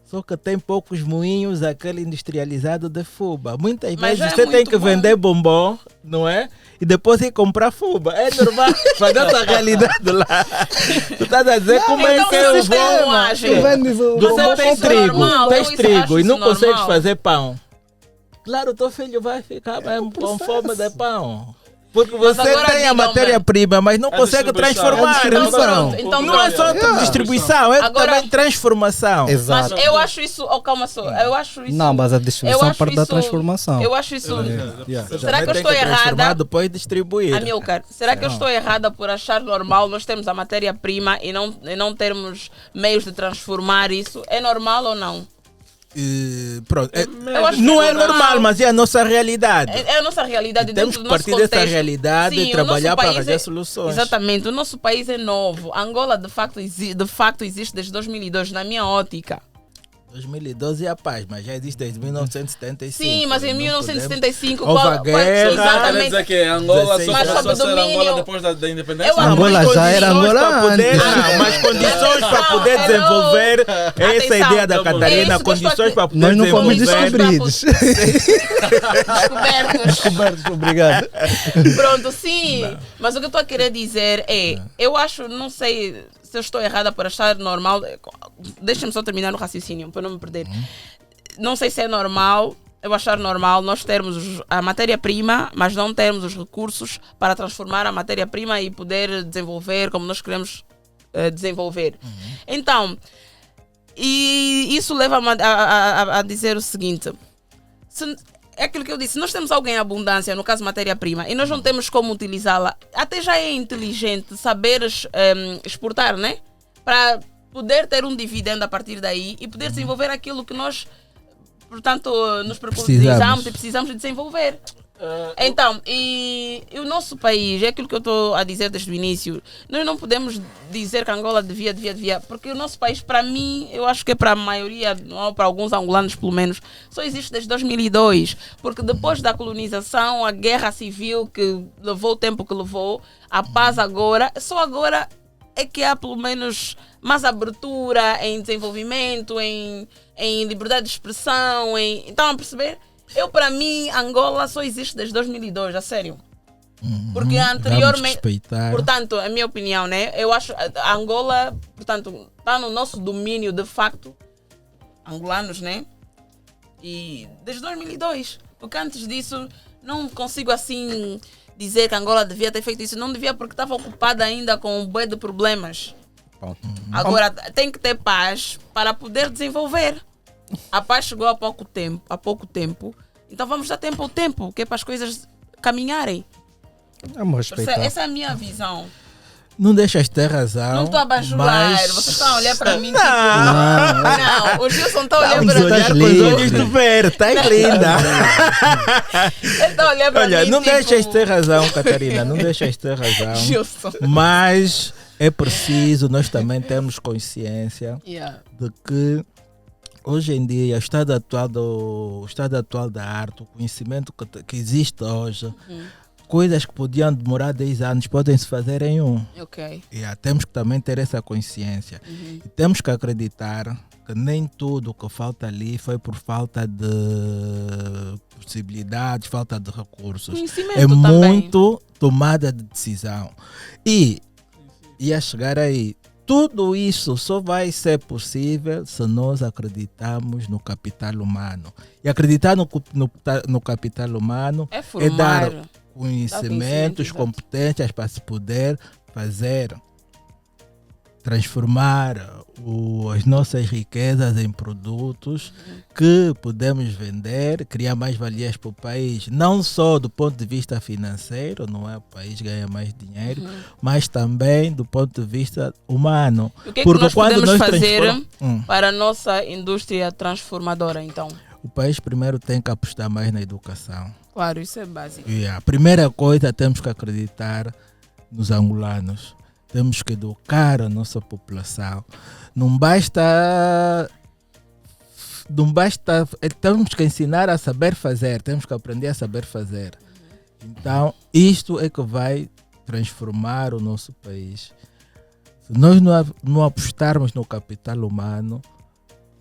Só que tem poucos moinhos, aquele industrializado de fuba. Muitas Mas vezes é você tem muito que bom. vender bombom, não é? E depois ir comprar fuba. É normal, mas essa realidade lá. Tu estás a dizer como é então que se eu vocês têm vou. moagem, Tu vendes o Você Você acha tem isso trigo, normal? Eu tens acho trigo e isso não consegues normal. fazer pão. Claro, teu filho vai ficar com fome de pão. Porque Mas você agora tem a digam-me. matéria-prima, mas não A consegue distribuição. transformar. Então Distribuição. pronto, então Não é só pronto. distribuição, é Agora- também transformação. Mas Exato. eu acho isso, calma só, eu acho isso. Não, mas a eu distribuição acho parte da isso- transformação. Eu acho isso. Yeah. Será que eu Também estou tem transformar, errada? depois distribuir. Amilcar, será que eu estou errada por achar normal nós termos a matéria-prima e não termos meios de transformar isso? É normal ou não? Pronto. Eu acho Não que é normal, mas é a nossa realidade. É a nossa realidade E temos dentro que do nosso partir dessa contexto. realidade Sim, e o trabalhar nosso para país arranjar é- soluções. Exatamente, o nosso país é novo. Angola de facto existe desde 2002, na minha ótica. 2012 é a paz, mas já existe desde 1975. Sim, mas em Não 1975 Houve a guerra. Quer exatamente. dizer que Angola 16 só Mas começou a ser sob domínio- Angola depois da independência? Eu acho- Angola Mas já era condições Angola para poder, antes. não, mas condições para poder Hello. desenvolver essa Atenção. ideia da É Catarina, isso que eu estou condições aqui- para poder Nós não fomos desenvolver. Condições descobridos. Descobertos. Descobertos, obrigado. Pronto, sim. Mas o que eu estou a querer dizer é, eu acho, não sei se eu estou errada por achar normal. Deixa-me só terminar o raciocínio para não me perder. Não sei se é normal, eu achar normal nós termos a matéria-prima, mas não termos os recursos para transformar a matéria-prima e poder desenvolver como nós queremos desenvolver. Então, e isso leva-me a dizer o seguinte: é aquilo que eu disse, nós temos algo em abundância, no caso matéria-prima, e nós não temos como utilizá-la. Até já é inteligente saberes exportar, né? Para poder ter um dividendo a partir daí e poder desenvolver aquilo que nós, portanto, nos precisamos e precisamos desenvolver. Então, e o nosso país, é aquilo que eu estou a dizer desde o início, nós não podemos dizer que Angola devia, porque o nosso país, para mim, eu acho que é para a maioria, ou para alguns angolanos pelo menos, só existe desde 2002, porque depois da colonização, a guerra civil que levou o tempo que levou, a paz agora, só agora é que há pelo menos mais abertura em desenvolvimento, em liberdade de expressão, estão a perceber? Para mim, Angola só existe desde 2002, a sério. Porque Vamos anteriormente, respeitar. portanto, a minha opinião, né? Eu acho a Angola, portanto, está no nosso domínio de facto, angolanos, né? E desde 2002. Porque antes disso, não consigo assim dizer que Angola devia ter feito isso. Não devia porque estava ocupada ainda com um bué de problemas. Agora, tem que ter paz para poder desenvolver. A paz chegou há pouco tempo. Então vamos dar tempo ao tempo, que é para as coisas caminharem. Vamos respeitar. Essa é a minha visão. Não deixas ter razão. Não estou a bajular. mas... Vocês estão a olhar para mim. Não, o Gilson está a olhar vamos para mim. olhar com os olhos do ver, estás linda. Ele está a olhar para Olha, mim. não tipo, deixas ter razão, Catarina, não deixas ter razão. Gilson. Mas é preciso nós também termos consciência Yeah. de que hoje em dia o estado atual da arte, o conhecimento que existe hoje, coisas que podiam demorar 10 anos podem se fazer em um. Ok. Temos que também ter essa consciência. E temos que acreditar que nem tudo que falta ali foi por falta de possibilidades, falta de recursos. Conhecimento É também. muito tomada de decisão. E ia chegar aí. Tudo isso só vai ser possível se nós acreditarmos no capital humano. E acreditar no capital humano É é formar. dar conhecimento, conhecimentos, exato. competências para se poder fazer, transformar as nossas riquezas em produtos que podemos vender, criar mais valias para o país, não só do ponto de vista financeiro, não é? O país ganha mais dinheiro, mas também do ponto de vista humano. O que é que nós podemos fazer transformamos- para a nossa indústria transformadora, então? O país primeiro tem que apostar mais na educação. Claro, isso é básico. E a primeira coisa, temos que acreditar nos angolanos. Temos que educar a nossa população. Não basta. Temos que ensinar a saber fazer. Temos que aprender a saber fazer. Então, isto é que vai transformar o nosso país. Se nós não apostarmos no capital humano,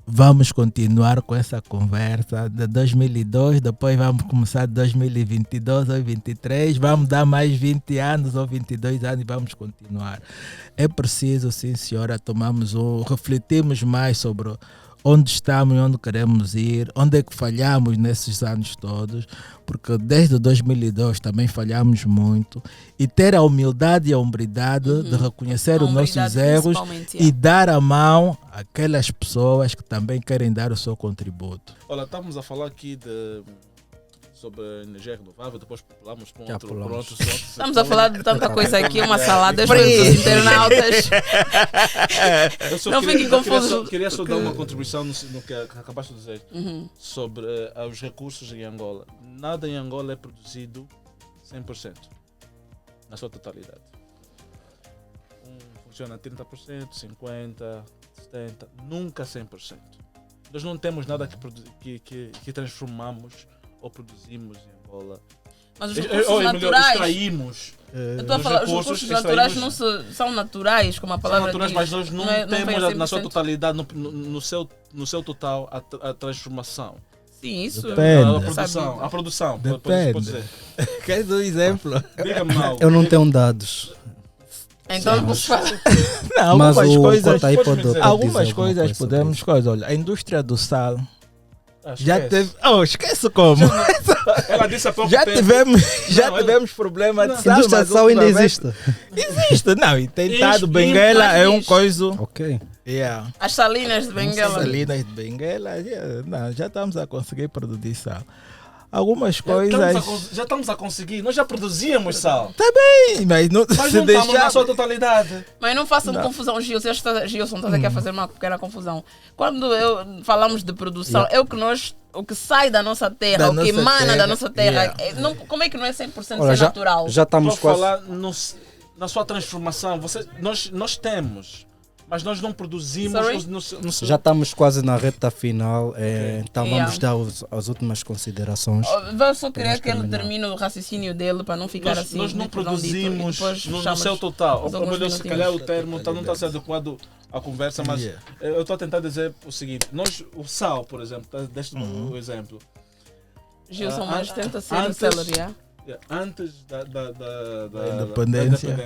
vamos continuar com essa conversa de 2002, depois vamos começar de 2022 ou 2023, vamos dar mais 20 anos ou 22 anos e vamos continuar. É preciso, sim senhora, refletirmos mais sobre onde estamos e onde queremos ir, onde é que falhamos nesses anos todos, porque desde 2002 também falhamos muito, e ter a humildade e a hombridade de reconhecer os nossos erros e dar a mão àquelas pessoas que também querem dar o seu contributo. Olha, estamos a falar aqui sobre energia renovável, depois pulamos para outro assunto. Estamos a falar de tanta coisa aqui, uma salada para os internautas. Não fiquem confusos. Queria só dar uma contribuição no que acabaste de dizer sobre os recursos em Angola. Nada em Angola é produzido 100%, na sua totalidade. Funciona 30%, 50%, 70%, nunca 100%. Nós não temos nada que transformamos ou produzimos em Angola. Mas os recursos naturais... extraímos. Eu estou a falar, os recursos naturais não são naturais, como a palavra diz. Mas nós não temos na sua totalidade, no seu total, a transformação. Sim, isso. Depende. A produção. Depende. Pode dizer. Quer dar um exemplo? Diga-me algo. Eu não tenho dados. Então não posso falar. Não, Mas algumas o coisas, Cota aí pode dizer algumas dizer coisas alguma coisa podemos... Olha, a indústria do sal... Já Esquece. teve. Oh, esquece como. Ela disse há pouco Já tempo. tivemos problema de A sal. indústria mas de sal ainda ultimamente- existe. Existe, não. E tem estado Existe, Benguela mas é um diz. coisa. Ok. Yeah. As salinas de Benguela. Salinas de Benguela, não, já estamos a conseguir produzir sal. Algumas coisas. Já estamos a conseguir. Nós já produzíamos sal. Sim, mas não, Mas se não estamos deixar. na sua totalidade. Mas não façam confusão, Gilson. Gilson está aqui a fazer uma pequena confusão. Quando falamos de produção, é o que sai da nossa terra, Da o que nossa emana da terra, nossa terra. yeah. Como é que não é 100% Olha, ser natural? já estamos Estou a quase. falar na sua transformação. Nós temos, mas nós não produzimos Sorry? no seu... Já estamos quase na reta final, então Yeah. vamos dar as últimas considerações. Eu só queria Vamos que ele terminar. termine o raciocínio dele para não ficar assim. Nós não de redondito, e produzimos depois no fechamos seu total. os Ou alguns melhor, se calhar o minutinhos. termo não está a ser adequado à conversa, mas Yeah. eu estou a tentar dizer o seguinte: o sal, por exemplo, deste o exemplo. Gilson, mas tenta ser antes- celery. Antes da independência.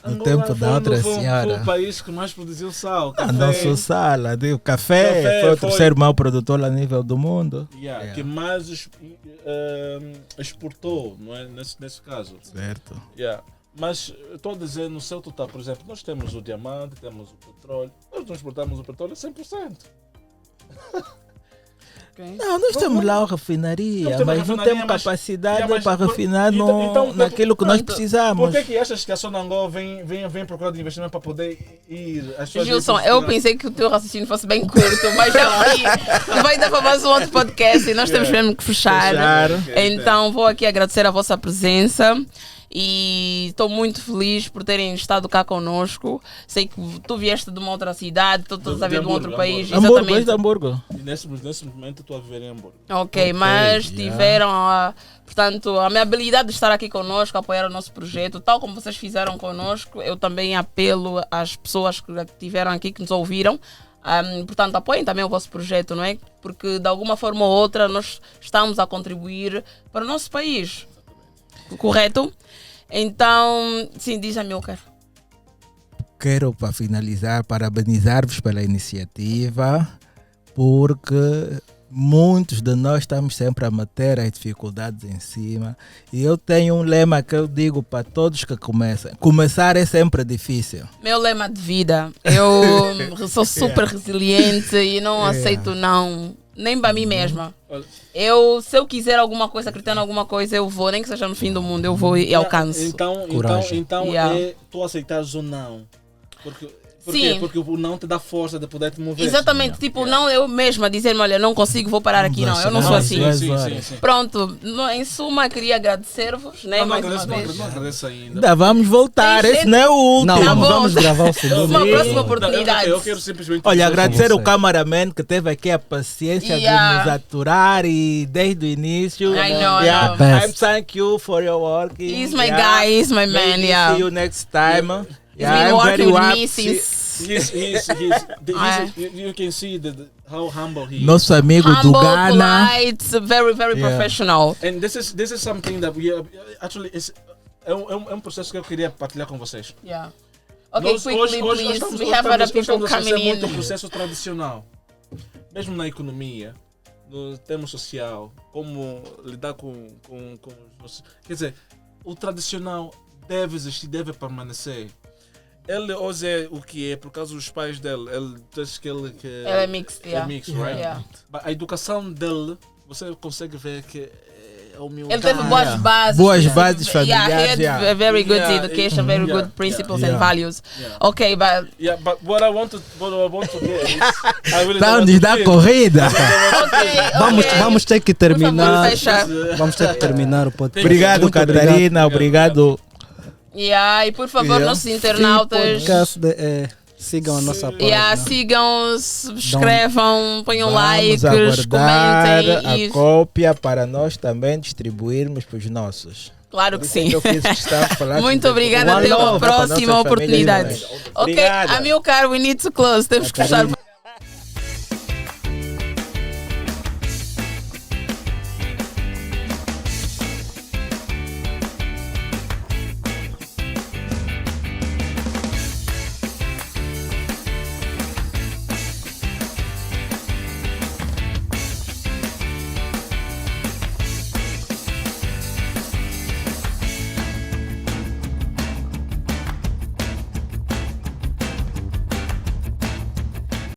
No Angola tempo da outra foi senhora. o país que mais produziu sal. A Café, nossa sala, o café Café foi o foi- terceiro maior produtor a nível do mundo. yeah, que mais exportou, não é? Nesse caso. Certo. Yeah. Mas estou a dizer, no seu total, por exemplo, nós temos o diamante, temos o petróleo, nós não exportamos o petróleo 100%. Não, nós temos lá a refinaria, Não temos mas não refinaria, temos mas- capacidade mas para refinar então, naquilo que nós pronto. precisamos. Por que achas que a Sonangol vem procurar de investimento para poder ir? As pessoas Gilson, dizem, eu pensei que o teu raciocínio fosse bem curto, mas já vi. Vai dar para mais um outro podcast e nós temos mesmo que fechar. Então vou aqui agradecer a vossa presença e estou muito feliz por terem estado cá conosco. Sei que tu vieste de uma outra cidade, tu estás a vir de um outro país. Hamburgo, Exatamente. és de Hamburgo. E nesse momento estou a viver em Hamburgo. Ok, mas yeah. tiveram portanto, a minha habilidade de estar aqui conosco, apoiar o nosso projeto, tal como vocês fizeram conosco, eu também apelo às pessoas que estiveram aqui, que nos ouviram. Portanto, apoiem também o vosso projeto, não é? Porque de alguma forma ou outra nós estamos a contribuir para o nosso país. Correto? Então, sim, diz a Milker. Quero, para finalizar, parabenizar-vos pela iniciativa, porque muitos de nós estamos sempre a meter as dificuldades em cima. E eu tenho um lema que eu digo para todos que começam. Começar é sempre difícil. Meu lema de vida, eu sou super resiliente e não aceito não, nem para mim mesma. Se eu quiser alguma coisa, acreditar em alguma coisa, eu vou, nem que seja no fim do mundo, eu vou e alcanço. Então Yeah. é tu aceitares o não. Por Sim. quê? Porque o não te dá força de poder te mover. Exatamente, tipo, não eu mesma dizer-me, olha, não consigo, vou parar aqui, não, eu não sou assim. Sim. Pronto, em suma, queria agradecer-vos, né, Não mais uma vez. agradeço ainda. Ainda vamos voltar, Tem esse gente- não é o último. Não, Tá bom. vamos gravar o segundo. Uma próxima vídeo. oportunidade. Eu quero simplesmente Olha, dizer- agradecer com o você. cameraman que teve aqui a paciência Yeah. de nos aturar e desde o início. I know. Best. I'm thank you for your work. He's my guy, he's my man, Maybe yeah. See you next time. He's been working with me happy. since... You can see how humble he is. Nosso amigo do Humble, Ghana. polite, very, very Yeah. professional. And this is something that we actually é um processo que eu queria partilhar com vocês. Yeah. Okay, Nós quickly, please. estamos- We have other people estamos a fazer coming muito in. processo tradicional. mesmo na economia, no termo social, como lidar com os nossos... Quer dizer, o tradicional deve existir, deve permanecer. Ele hoje é o que é por causa dos pais dele. Ele diz que ele é mixed, é mixed, right? Yeah. But a educação dele, você consegue ver que é humildade. Ele teve boas bases. Boas bases familiares. Yeah, he had a very good Yeah, education, very yeah, good principles yeah. and values. Yeah. Okay, but Yeah, but what I want to get is... I really Tá don't onde want dá to corrida. Vamos ter que terminar. fechar. Vamos ter que terminar o podcast. Obrigado, Muito Catarina. Obrigado. Yeah, e por favor, Yeah. nossos Free internautas. podcast sigam a nossa página. Yeah, sigam, subscrevam, ponham Vamos likes, aguardar comentem. a cópia para nós também distribuirmos para os nossos. Claro que sim. Eu fiz questão de falar Muito que- obrigada, One até uma love para próxima nossas oportunidade. famílias. Ok, Obrigada. Amilcar, we need to close. Temos que fechar.